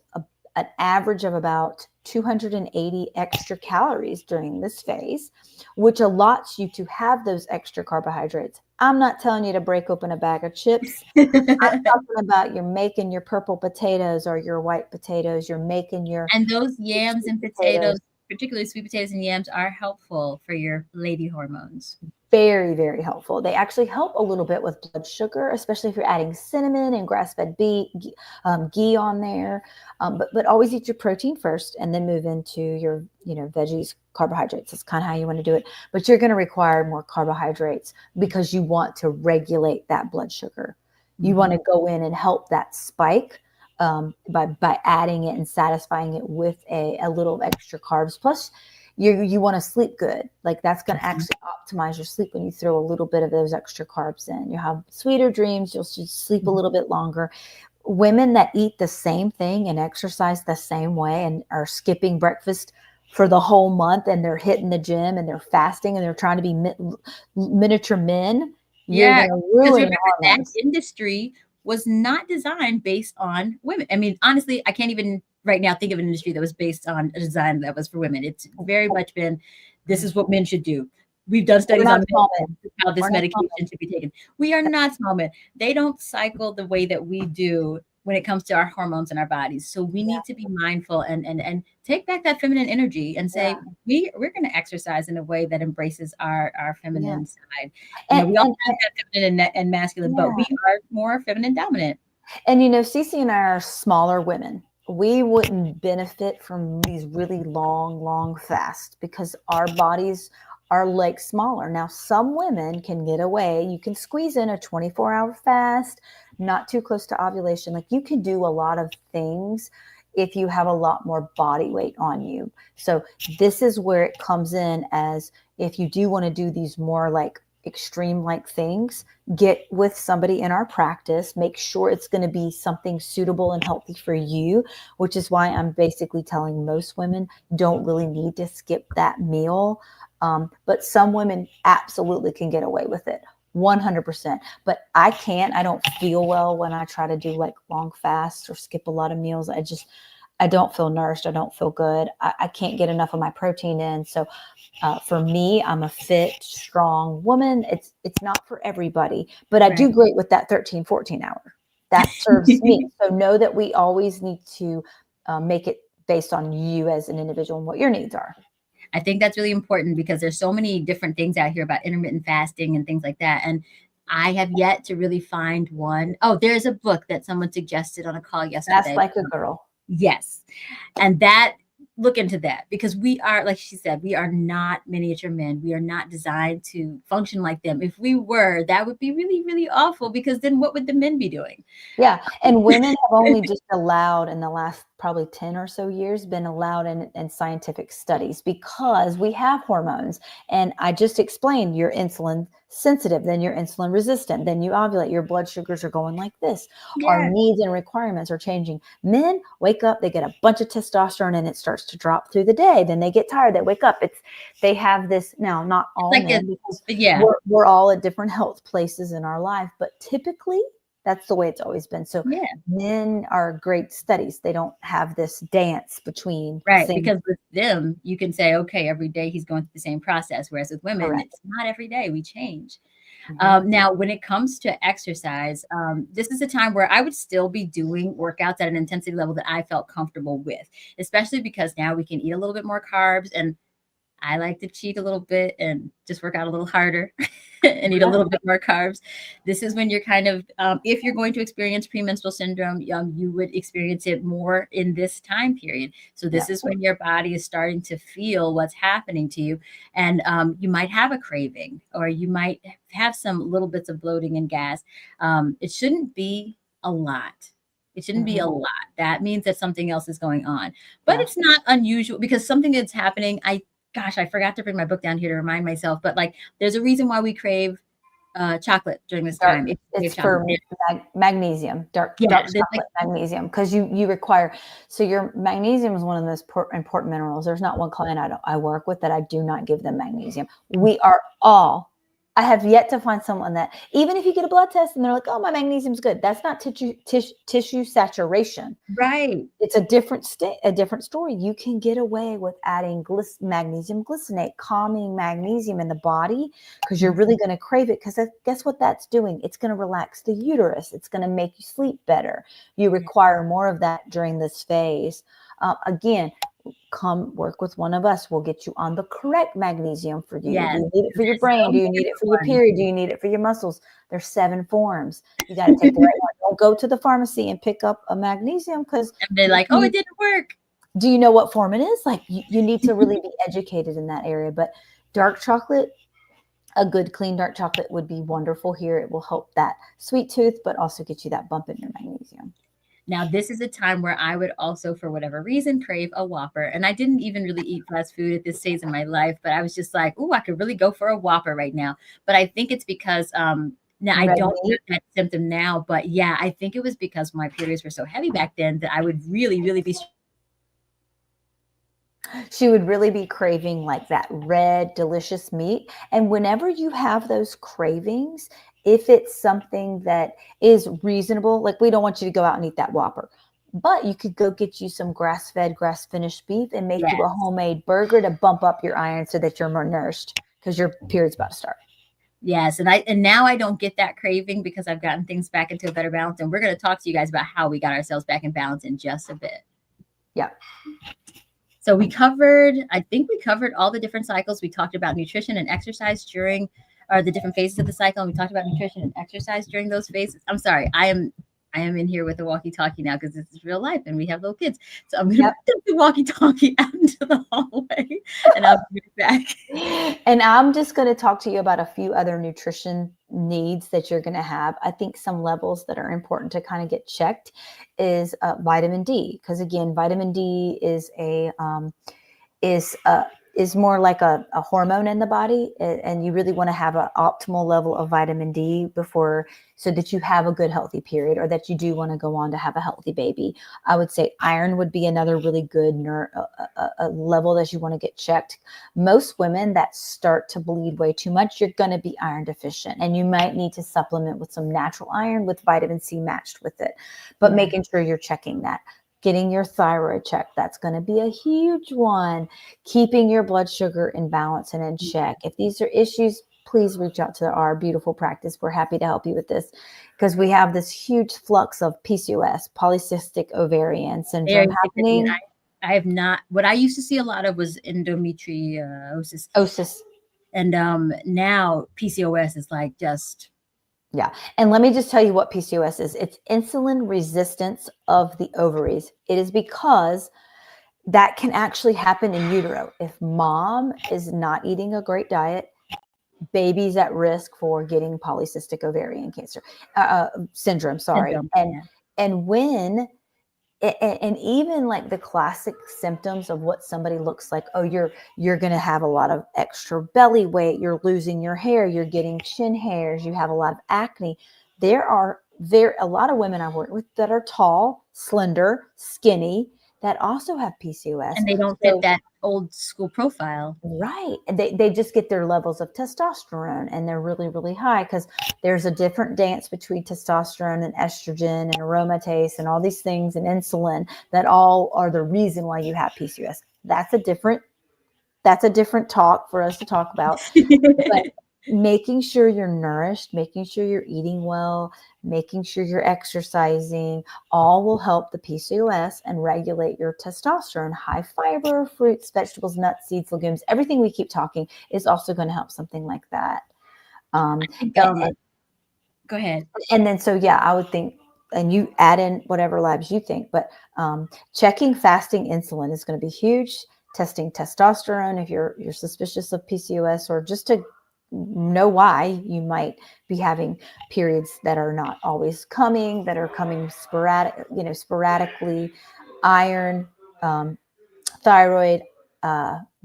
an average of about 280 extra calories during this phase, which allots you to have those extra carbohydrates. I'm not telling you to break open a bag of chips. I'm talking about you're making your purple potatoes or your white potatoes. You're making your And those yams sweet and potatoes. potatoes, particularly sweet potatoes and yams, are helpful for your lady hormones. Very, very helpful. They actually help a little bit with blood sugar, especially if you're adding cinnamon and grass-fed ghee on there. But always eat your protein first, and then move into your veggies, carbohydrates. That's kind of how you want to do it. But you're going to require more carbohydrates because you want to regulate that blood sugar. You want to go in and help that spike by adding it and satisfying it with a little extra carbs. Plus, you want to sleep good. Like that's going to actually optimize your sleep when you throw a little bit of those extra carbs in. You have sweeter dreams. You'll sleep a little bit longer. Women that eat the same thing and exercise the same way and are skipping breakfast for the whole month, and they're hitting the gym and they're fasting and they're trying to be miniature men, you're Yeah, going to because ruin your remember that hormones. industry was not designed based on women. I mean, honestly, I can't even right now think of an industry that was based on a design that was for women. It's very much been, this is what men should do. We've done We're studies not on men, small and men. this is how We're this not small medication men. should be taken. We are not small men. They don't cycle the way that we do when it comes to our hormones in our bodies. So we need to be mindful and take back that feminine energy and Yeah, say we're going to exercise in a way that embraces our yeah, feminine side. and, We all and, have that feminine and masculine, but yeah. we are more feminine dominant. And Cece and I are smaller women. We wouldn't benefit from these really long fasts because our bodies are like smaller. Now, some women can get away. You can squeeze in a 24-hour fast, not too close to ovulation. Like you can do a lot of things if you have a lot more body weight on you. So this is where it comes in, as if you do want to do these more like extreme like things, get with somebody in our practice, make sure it's going to be something suitable and healthy for you, which is why I'm basically telling most women don't really need to skip that meal. But some women absolutely can get away with it. 100%. But I can't. I don't feel well when I try to do like long fasts or skip a lot of meals. I don't feel nourished. I don't feel good. I can't get enough of my protein in. So for me, I'm a fit, strong woman. It's not for everybody, but I do Right. great with that 13, 14 hour. That serves me. So know that we always need to make it based on you as an individual and what your needs are. I think that's really important because there's so many different things out here about intermittent fasting and things like that. And I have yet to really find one. Oh, there's a book that someone suggested on a call Fast yesterday. like a girl. Yes. And that, look into that, because we are, like she said, we are not miniature men. We are not designed to function like them. If we were, that would be really, really awful, because then what would the men be doing? Yeah, and women have only just allowed in the last probably 10 or so years been allowed in scientific studies because we have hormones. And I just explained, you're insulin sensitive, then you're insulin resistant, then you ovulate, your blood sugars are going like this. Our Yeah. needs and requirements are changing. Men wake up, they get a bunch of testosterone and it starts to drop through the day. Then they get tired, they wake up. They have this, now not It's all like a, men, because yeah. we're all at different health places in our life, but typically that's the way it's always been. So Yeah. men are great studies. They don't have this dance between Right. things. Because with them, you can say, okay, every day he's going through the same process. Whereas with women, Correct. it's not every day, we change. Mhm. Now, when it comes to exercise, this is a time where I would still be doing workouts at an intensity level that I felt comfortable with, especially because now we can eat a little bit more carbs. And I like to cheat a little bit and just work out a little harder and eat a little bit more carbs. This is when you're kind of, if you're going to experience premenstrual syndrome, you would experience it more in this time period. So Yeah. this is when your body is starting to feel what's happening to you, and you might have a craving, or you might have some little bits of bloating and gas. It shouldn't be a lot. It shouldn't be a Mhm. lot. That means that something else is going on, but Yeah. it's not unusual because something that's happening. Gosh, I forgot to bring my book down here to remind myself, but like there's a reason why we crave chocolate during this Dark. time. If you crave It's chocolate. for magnesium, dark Yeah, there's like chocolate magnesium, because you require. So your magnesium is one of the most important minerals. There's not one client I work with that I do not give them magnesium. We are all. I have yet to find someone that, even if you get a blood test and they're like, "Oh, my magnesium's good," that's not tissue saturation. right. It's a different a different story. You can get away with adding magnesium glycinate, calming magnesium in the body, because you're really going to crave it. Because guess what that's doing? It's going to relax the uterus. It's going to make you sleep better. You require more of that during this phase. Again, come work with one of us. We'll get you on the correct magnesium for you. Do Yes. you need it for your There's brain? no Do you need it for your one. period? Do you need it for your muscles? There's 7 forms. You got to take the right one. Don't go to the pharmacy and pick up a magnesium, because And they're like, oh, it didn't work. do you know what form it is? Like you need to really be educated in that area. But dark chocolate, a good clean dark chocolate would be wonderful here. It will help that sweet tooth, but also get you that bump in your magnesium. Now, this is a time where I would also, for whatever reason, crave a Whopper. And I didn't even really eat fast food at this stage in my life, but I was just like, oh, I could really go for a Whopper right now. But I think it's because now I Red don't meat. have that symptom now, but yeah, I think it was because my periods were so heavy back then that I would really, really be. She would really be craving like that red, delicious meat. And whenever you have those cravings, if it's something that is reasonable, like we don't want you to go out and eat that Whopper, but you could go get you some grass fed, grass finished beef and make you a Yes. homemade burger to bump up your iron so that you're more nourished, because your period's about to start. Yes, and now I don't get that craving because I've gotten things back into a better balance, and we're going to talk to you guys about how we got ourselves back in balance in just a bit. Yeah. So I think we covered all the different cycles. We talked about nutrition and exercise during, or the different phases of the cycle, and we talked about nutrition and exercise during those phases. I'm sorry, I am in here with the walkie-talkie now because this is real life and we have little kids. So I'm going to Yep. put the walkie-talkie out into the hallway, and I'll be back. And I'm just going to talk to you about a few other nutrition needs that you're going to have. I think some levels that are important to kind of get checked is vitamin D, because again, vitamin D is uh, is more like a hormone in the body, and you really want to have an optimal level of vitamin D before, so that you have a good healthy period, or that you do want to go on to have a healthy baby. I would say iron would be another really good a level that you want to get checked. Most women that start to bleed way too much, you're going to be iron deficient, and you might need to supplement with some natural iron with vitamin C matched with it, but making sure you're checking that. Getting your thyroid checked, that's going to be a huge one. Keeping your blood sugar in balance and in check. If these are issues, please reach out to our beautiful practice. We're happy to help you with this, because we have this huge flux of PCOS, polycystic ovarian syndrome, Very significant. happening. I have not. What I used to see a lot of was endometriosis, Osis. and now PCOS is like just. Yeah. And let me just tell you what PCOS is. It's insulin resistance of the ovaries. It is because that can actually happen in utero. If mom is not eating a great diet, baby's at risk for getting polycystic ovarian cancer syndrome. Sorry. Syndrome, And yeah. and when and even like the classic symptoms of what somebody looks like, oh, you're going to have a lot of extra belly weight, you're losing your hair, you're getting chin hairs, you have a lot of acne. There are a lot of women I've worked with that are tall, slender, skinny, that also have PCOS. And they don't fit So that old school profile. right. And they just get their levels of testosterone, and they're really, really high, because there's a different dance between testosterone and estrogen and aromatase and all these things, and insulin, that all are the reason why you have PCOS. That's a different talk for us to talk about. But making sure you're nourished, making sure you're eating well, making sure you're exercising, all will help the PCOS and regulate your testosterone. High fiber fruits, vegetables, nuts, seeds, legumes, everything we keep talking is also going to help something like that. I think, go ahead. And then, so yeah, I would think, and you add in whatever labs you think, but checking fasting insulin is going to be huge. Testing testosterone if you're suspicious of PCOS, or just to know why you might be having periods that are not always coming, that are coming sporadically. Iron, thyroid,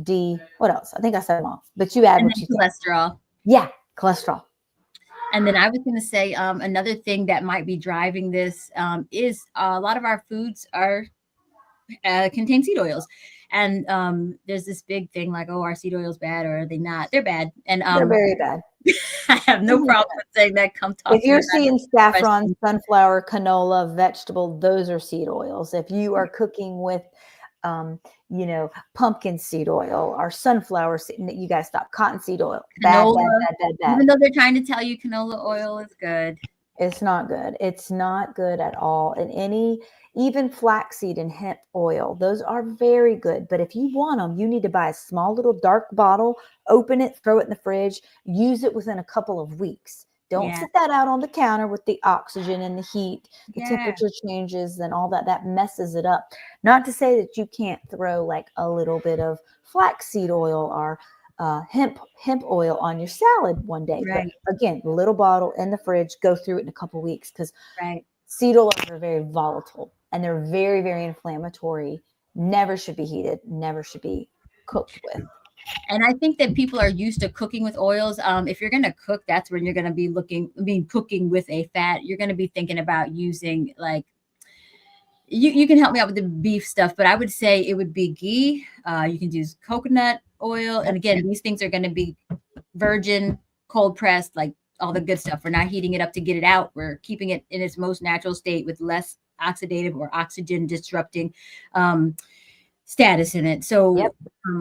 D. What else? I think I said them all. But you add And what then you think. cholesterol. Yeah, cholesterol. And then I was going to say another thing that might be driving this is a lot of our foods are contain seed oils. And there's this big thing like, oh, are seed oils bad or are they not? They're bad. And They're very bad. I have no problem with saying that. Come talk If to me you're about seeing it. saffron, sunflower, canola, vegetable, those are seed oils. If you are cooking with, pumpkin seed oil or sunflower seed, you guys stop. Cottonseed oil, bad, bad, Canola, bad, bad, bad. even though they're trying to tell you canola oil is good. It's not good. It's not good at all. And even flaxseed and hemp oil, those are very good. But if you want them, you need to buy a small little dark bottle, open it, throw it in the fridge, use it within a couple of weeks. Don't sit that out on the counter with the oxygen and the heat, the temperature changes and all that. That messes it up. Not to say that you can't throw like a little bit of flaxseed oil or hemp oil on your salad one day. Right. But again, little bottle in the fridge, go through it in a couple of weeks, because Right. seed oils are very volatile and they're very, very inflammatory. Never should be heated, never should be cooked with. And I think that people are used to cooking with oils. If you're going to cook, that's when you're going to be cooking with a fat. You're going to be thinking about using like, you can help me out with the beef stuff, but I would say it would be ghee. You can use coconut oil. And again, these things are going to be virgin, cold pressed, like all the good stuff. We're not heating it up to get it out. We're keeping it in its most natural state with less oxidative or oxygen disrupting status in it. So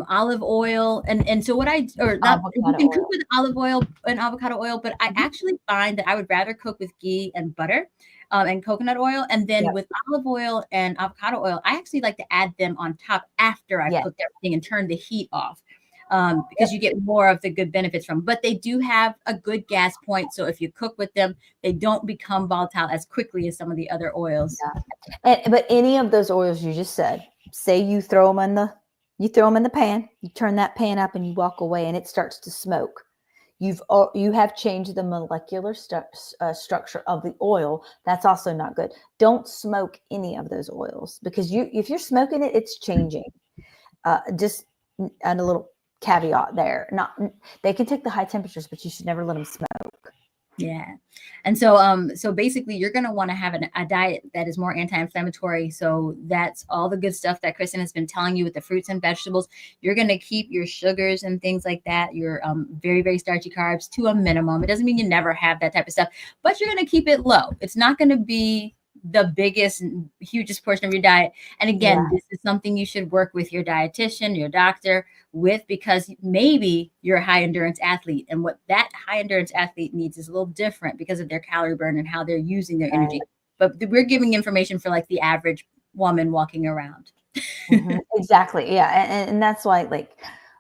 olive oil and so what I or not you can cook with olive oil and avocado oil, but I actually find that I would rather cook with ghee and butter and coconut oil. And then with olive oil and avocado oil, I actually like to add them on top after I've cooked everything and turn the heat off. Because you get more of the good benefits from, but they do have a good gas point. So if you cook with them, they don't become volatile as quickly as some of the other oils. But any of those oils you just said, say you throw them in the pan, you turn that pan up and you walk away and it starts to smoke. You have changed the molecular structure of the oil. That's also not good. Don't smoke any of those oils, because if you're smoking it, it's changing. Just a little caveat there. They can take the high temperatures, but you should never let them smoke. Yeah. And so basically you're going to want to have a diet that is more anti-inflammatory. So that's all the good stuff that Kristen has been telling you with the fruits and vegetables. You're going to keep your sugars and things like that, your very, very starchy carbs to a minimum. It doesn't mean you never have that type of stuff, but you're going to keep it low. It's not going to be the biggest and hugest portion of your diet. And again, this is something you should work with your dietitian, your doctor with, because maybe you're a high endurance athlete, and what that high endurance athlete needs is a little different because of their calorie burn and how they're using their energy. But we're giving information for like the average woman walking around. Exactly. Yeah. And that's why, like,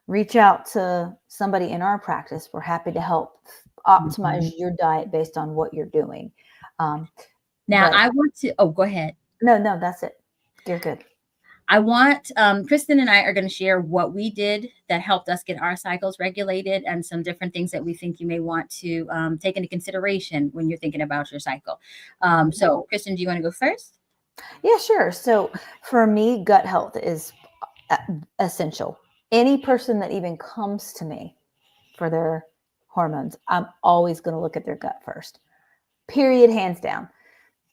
reach out to somebody in our practice. We're happy to help optimize your diet based on what you're doing. Now, I want to, go ahead. No, that's it. You're good. I want, Kristen and I are going to share what we did that helped us get our cycles regulated, and some different things that we think you may want to take into consideration when you're thinking about your cycle. So Kristen, do you want to go first? Yeah, sure. So for me, gut health is essential. Any person that even comes to me for their hormones, I'm always going to look at their gut first. Period, hands down.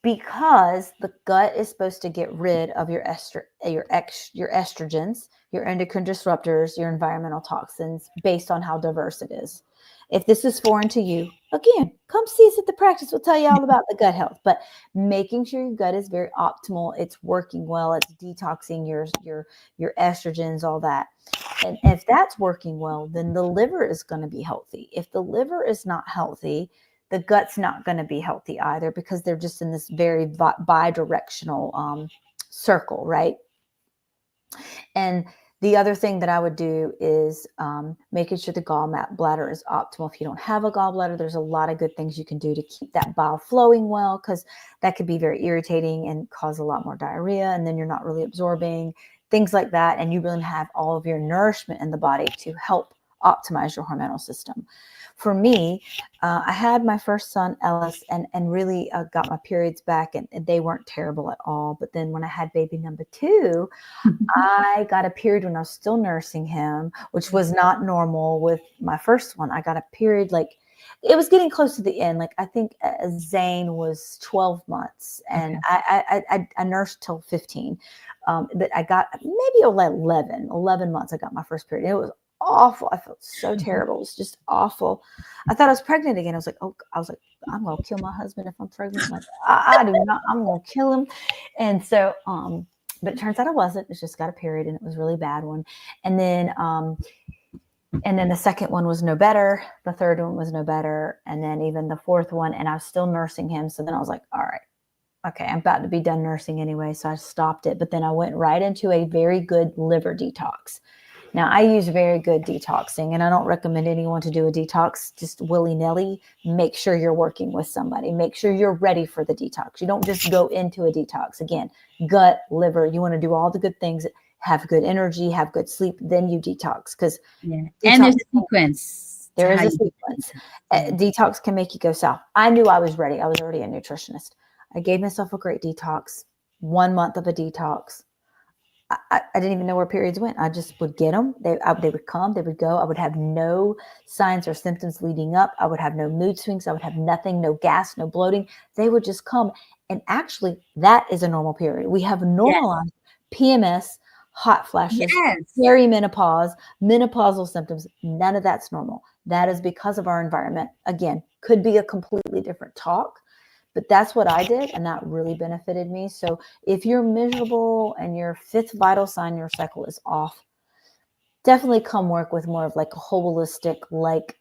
Because the gut is supposed to get rid of your estrogens, your endocrine disruptors, your environmental toxins, based on how diverse it is. If this is foreign to you, again, come see us at the practice. We'll tell you all about the gut health. But making sure your gut is very optimal, it's working well, it's detoxing your estrogens, all that. And if that's working well, then the liver is going to be healthy. If the liver is not healthy, the gut's not going to be healthy either, because they're just in this very bi-directional circle, right? And the other thing that I would do is making sure the gallbladder is optimal. If you don't have a gallbladder, there's a lot of good things you can do to keep that bile flowing well, because that could be very irritating and cause a lot more diarrhea. And then you're not really absorbing things like that. And you really have all of your nourishment in the body to help optimize your hormonal system. For me, I had my first son, Ellis, and really got my periods back, and they weren't terrible at all. But then when I had baby number two, I got a period when I was still nursing him, which was not normal with my first one. I got a period, like, it was getting close to the end. Like, I think Zane was 12 months, and I nursed till 15. But I got maybe 11 months. I got my first period. It was awful. I felt so terrible. It was just awful. I thought I was pregnant again. I was like, I'm gonna kill my husband if I'm pregnant. I'm like, I do not. I'm gonna kill him. And so, but it turns out I wasn't. It's just got a period, and it was a really bad one. And then the second one was no better. The third one was no better. And then even the fourth one, and I was still nursing him. So then I was like, all right, okay, I'm about to be done nursing anyway. So I stopped it. But then I went right into a very good liver detox. Now, I use very good detoxing, and I don't recommend anyone to do a detox just willy-nilly. Make sure you're working with somebody. Make sure you're ready for the detox. You don't just go into a detox. Again, gut, liver, you want to do all the good things, have good energy, have good sleep, then you detox. Because and there's a sequence. There is a sequence. Detox can make you go south. I knew I was ready. I was already a nutritionist. I gave myself a great detox, 1 month of a detox. I didn't even know where periods went. I just would get them. They would come, they would go. I would have no signs or symptoms leading up. I would have no mood swings. I would have nothing, no gas, no bloating. They would just come. And actually, that is a normal period. We have normalized PMS, hot flashes, perimenopause, menopausal symptoms. None of that's normal. That is because of our environment. Again, could be a completely different talk. But that's what I did, and that really benefited me. So if you're miserable and your fifth vital sign in your cycle is off, definitely come work with more of like a holistic, like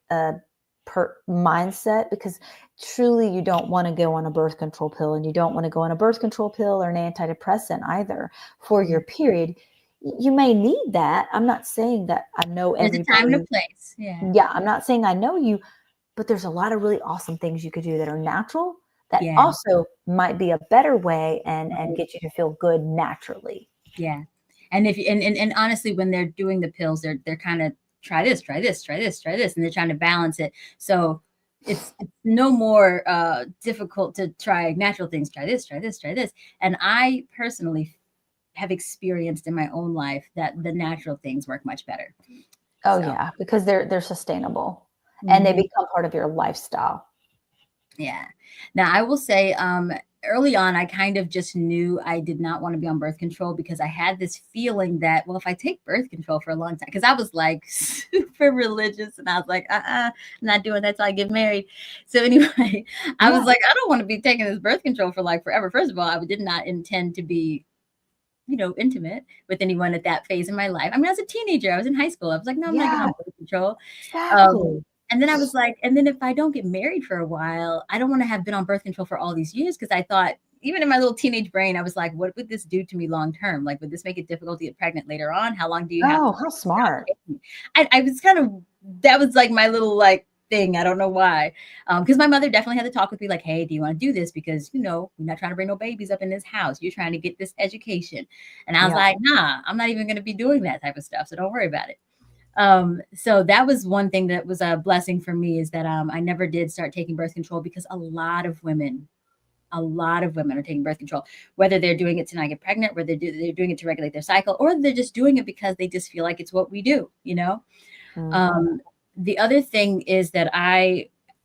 mindset, because truly you don't want to go on a birth control pill, and you don't want to go on a birth control pill or an antidepressant either for your period. You may need that. I'm not saying that I know everybody. There's a time and a place. Yeah, I'm not saying I know you, but there's a lot of really awesome things you could do that are natural, that also might be a better way and get you to feel good naturally. Yeah. And if and honestly, when they're doing the pills, they're kind of try this, and they're trying to balance it. So it's no more difficult to try natural things. Try this. And I personally have experienced in my own life that the natural things work much better. Oh, yeah, because they're sustainable and they become part of your lifestyle. Yeah. Now, I will say, early on, I kind of just knew I did not want to be on birth control, because I had this feeling that, well, if I take birth control for a long time, because I was like super religious, and I was like, I'm not doing that till I get married. So anyway, I was like, I don't want to be taking this birth control for like forever. First of all, I did not intend to be, intimate with anyone at that phase in my life. I mean, I was a teenager. I was in high school. I was like, no, I'm not getting on birth control. Exactly. And then I was like, and then if I don't get married for a while, I don't want to have been on birth control for all these years, because I thought, even in my little teenage brain, I was like, what would this do to me long term? Like, would this make it difficult to get pregnant later on? How long do you have? Oh, how smart. I was kind of, that was like my little like thing. I don't know why. Because my mother definitely had to talk with me like, hey, do you want to do this? Because, we're not trying to bring no babies up in this house. You're trying to get this education. And I was like, nah, I'm not even going to be doing that type of stuff. So don't worry about it. So that was one thing that was a blessing for me, is that I never did start taking birth control, because a lot of women are taking birth control, whether they're doing it to not get pregnant, whether they're doing it to regulate their cycle, or they're just doing it because they just feel like it's what we do, The other thing is that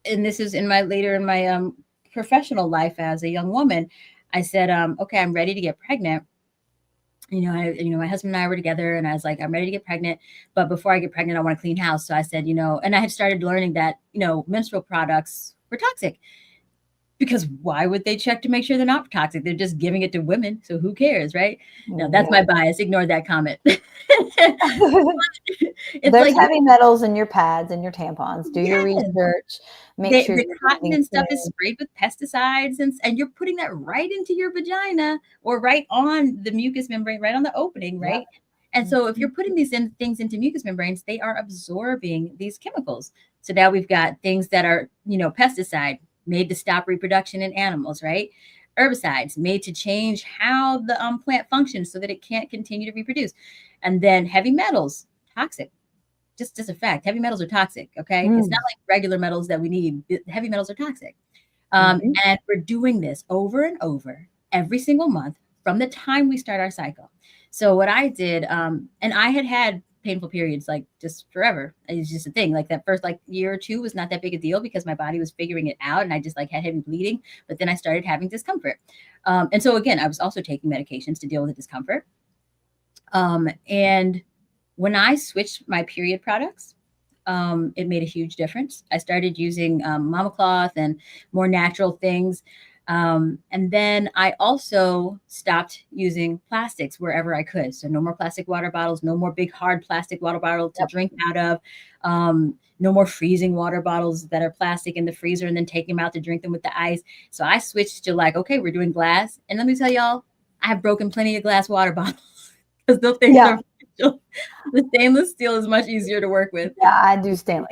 and this is in my professional life as a young woman, I said, okay, I'm ready to get pregnant. My husband and I were together, and I was like, I'm ready to get pregnant, but before I get pregnant, I want to clean house. So I said, and I had started learning that, menstrual products were toxic, because why would they check to make sure they're not toxic? They're just giving it to women, so who cares, right? No, that's Yeah. my bias. Ignore that comment. It's There's like, heavy metals in your pads and your tampons. Do your yes, research. Make sure the you're cotton breathing and stuff is clean. sprayed with pesticides, and you're putting that right into your vagina or right on the mucous membrane, right on the opening, Yep. right? And so if you're Mhm. putting these things into mucous membranes, they are absorbing these chemicals. So now we've got things that are, pesticide made to stop reproduction in animals, right? Herbicides made to change how the plant functions so that it can't continue to reproduce. And then heavy metals, toxic, just a fact. Heavy metals are toxic. Okay, it's not Mm. like regular metals that we need. Heavy metals are toxic, Mhm. and we're doing this over and over every single month from the time we start our cycle. So what I did, and I had painful periods like just forever. It's just a thing. Like that first like year or two was not that big a deal because my body was figuring it out, and I just like had heavy bleeding. But then I started having discomfort, and so again, I was also taking medications to deal with the discomfort. And when I switched my period products, it made a huge difference. I started using mama cloth and more natural things. And then I also stopped using plastics wherever I could. So no more plastic water bottles, no more big hard plastic water bottle to Yep. drink out of. No more freezing water bottles that are plastic in the freezer and then taking them out to drink them with the ice. So I switched to like, okay, we're doing glass. And let me tell y'all, I have broken plenty of glass water bottles because those things Yeah. are fragile. The stainless steel is much easier to work with. Yeah, I do stainless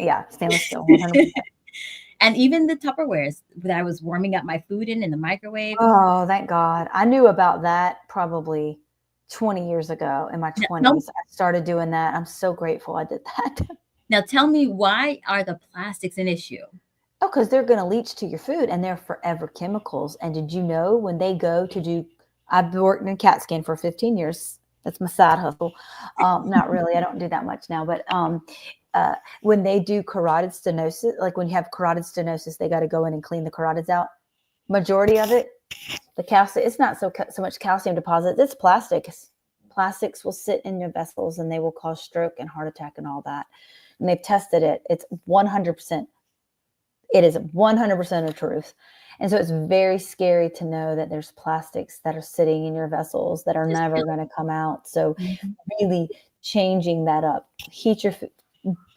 steel, 100%. And even the Tupperwares that I was warming up my food in the microwave. Oh, thank God. I knew about that probably 20 years ago in my Now, tell 20s. I started doing that. I'm so grateful I did that. now tell me, why are the plastics an issue? Oh, because they're going to leach to your food and they're forever chemicals. And did you know when they go to do, I've worked in CAT scan for 15 years. That's my side hustle. Not really. I don't do that much now. But when they do carotid stenosis, like when you have carotid stenosis, they got to go in and clean the carotids out. Majority of it, the calcium, it's not so much calcium deposits. It's plastics. Plastics will sit in your vessels and they will cause stroke and heart attack and all that. And they've tested it. It's 100%. It is 100% the truth. And so it's very scary to know that there's plastics that are sitting in your vessels that are Just never kill going to come out. So it. Mhm. really changing that up. Heat your food.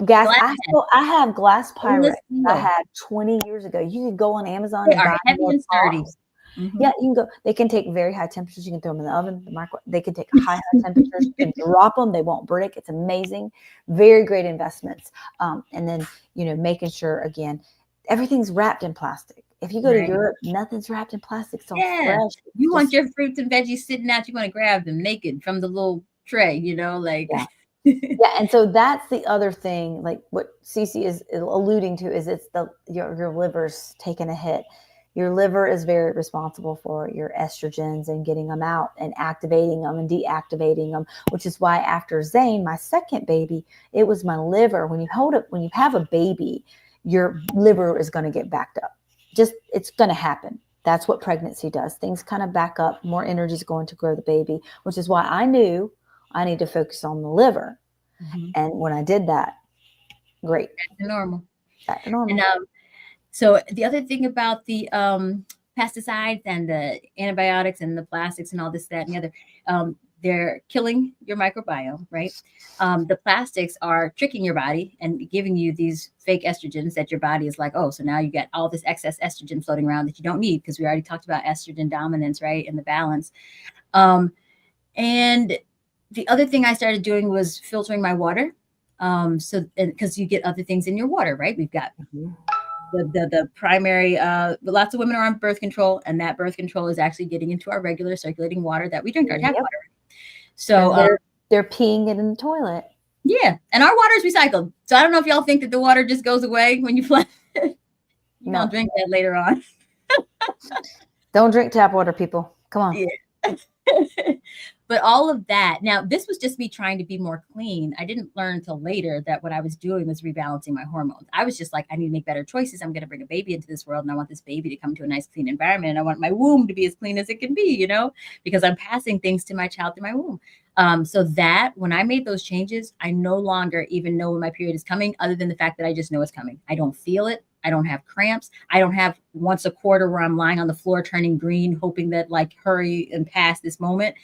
Gas. Glass, I have glass Pyrex stainless I steel. had 20 years ago. You could go on Amazon They and are buy heavy more and sturdy. pops. Mhm. Yeah, you can go. They can take very high temperatures. You can throw them in the oven, the micro. They can take high temperatures. You can drop them. They won't break. It's amazing. Very great investments. And then making sure again, everything's wrapped in plastic. If you go to Right. Europe, nothing's wrapped in plastic. It's all Yeah. fresh. It's You want just your fruits and veggies sitting out, you want to grab them naked from the little tray, like yeah. Yeah, and so that's the other thing, like what Cece is alluding to is it's your liver's taking a hit. Your liver is very responsible for your estrogens and getting them out and activating them and deactivating them, which is why after Zane, my second baby, it was my liver. When you have a baby, your liver is going to get backed up. It's going to happen. That's what pregnancy does. Things kind of back up. More energy is going to grow the baby, which is why I knew I need to focus on the liver. Mhm. And when I did that, great, Normal. back to And normal. so the other thing about the pesticides and the antibiotics and the plastics and all this, that, and the other, they're killing your microbiome, right? The plastics are tricking your body and giving you these fake estrogens that your body is like, oh, so now you get all this excess estrogen floating around that you don't need because we already talked about estrogen dominance, right? And the balance. Um, and the other thing I started doing was filtering my water. So because you get other things in your water, right? We've got Mhm. the primary lots of women are on birth control, and that birth control is actually getting into our regular circulating water that we drink, our tap Yep, water. because So they're peeing it in the toilet. yeah, and our water is recycled. So I don't know if y'all think that the water just goes away when you flush it. You're gonna No, drink that later on. don't drink tap water, people. Come on. Yeah. But all of that, now this was just me trying to be more clean. I didn't learn until later that what I was doing was rebalancing my hormones. I was just like, I need to make better choices. I'm going to bring a baby into this world, and I want this baby to come to a nice, clean environment. And I want my womb to be as clean as it can be, because I'm passing things to my child through my womb. So that when I made those changes, I no longer even know when my period is coming, other than the fact that I just know it's coming. I don't feel it. I don't have cramps. I don't have once a quarter where I'm lying on the floor turning green, hoping that like hurry and pass this moment.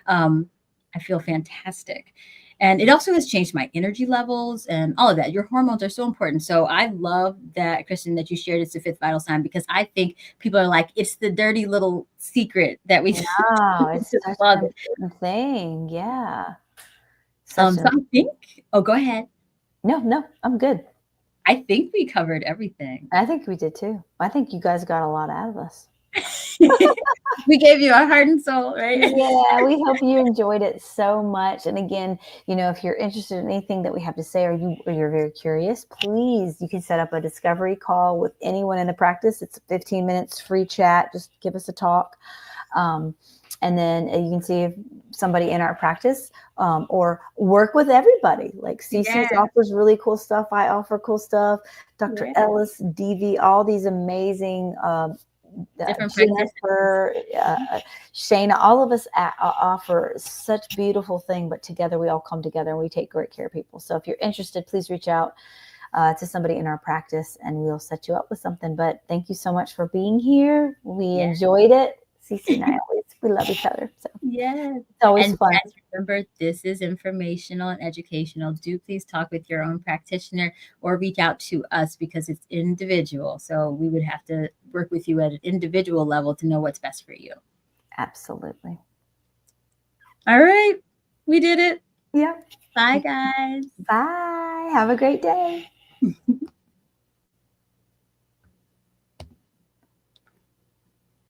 I feel fantastic. And it also has changed my energy levels and all of that. Your hormones are so important. So I love that, Kristen, that you shared it's the fifth vital sign, because I think people are like, it's the dirty little secret that we No, it's just such love an it. important thing. Yeah. Such So an I think, oh, go ahead. no, I'm good. I think we covered everything. I think we did too. I think you guys got a lot out of us. We gave you our heart and soul, right? Yeah, we hope you enjoyed it so much. And again, if you're interested in anything that we have to say, or you're very curious, please, you can set up a discovery call with anyone in the practice. It's 15 minutes free chat. Just give us a talk. And then you can see if somebody in our practice, or work with everybody. Like Cece's Yeah, offers really cool stuff. I offer cool stuff. Dr. yeah. Ellis, DV, all these amazing Different practices. Jennifer, Shayna, all of us offer such beautiful thing, but together we all come together and we take great care of people. So if you're interested, please reach out to somebody in our practice and we'll set you up with something. But thank you so much for being here. We Yeah. enjoyed it. Cece and I we love each other. So Yes. it's always And fun. guys, remember, this is informational and educational. Do please talk with your own practitioner or reach out to us, because it's individual. So we would have to work with you at an individual level to know what's best for you. Absolutely. All right. We did it. Yeah. Bye, guys. Bye. Have a great day.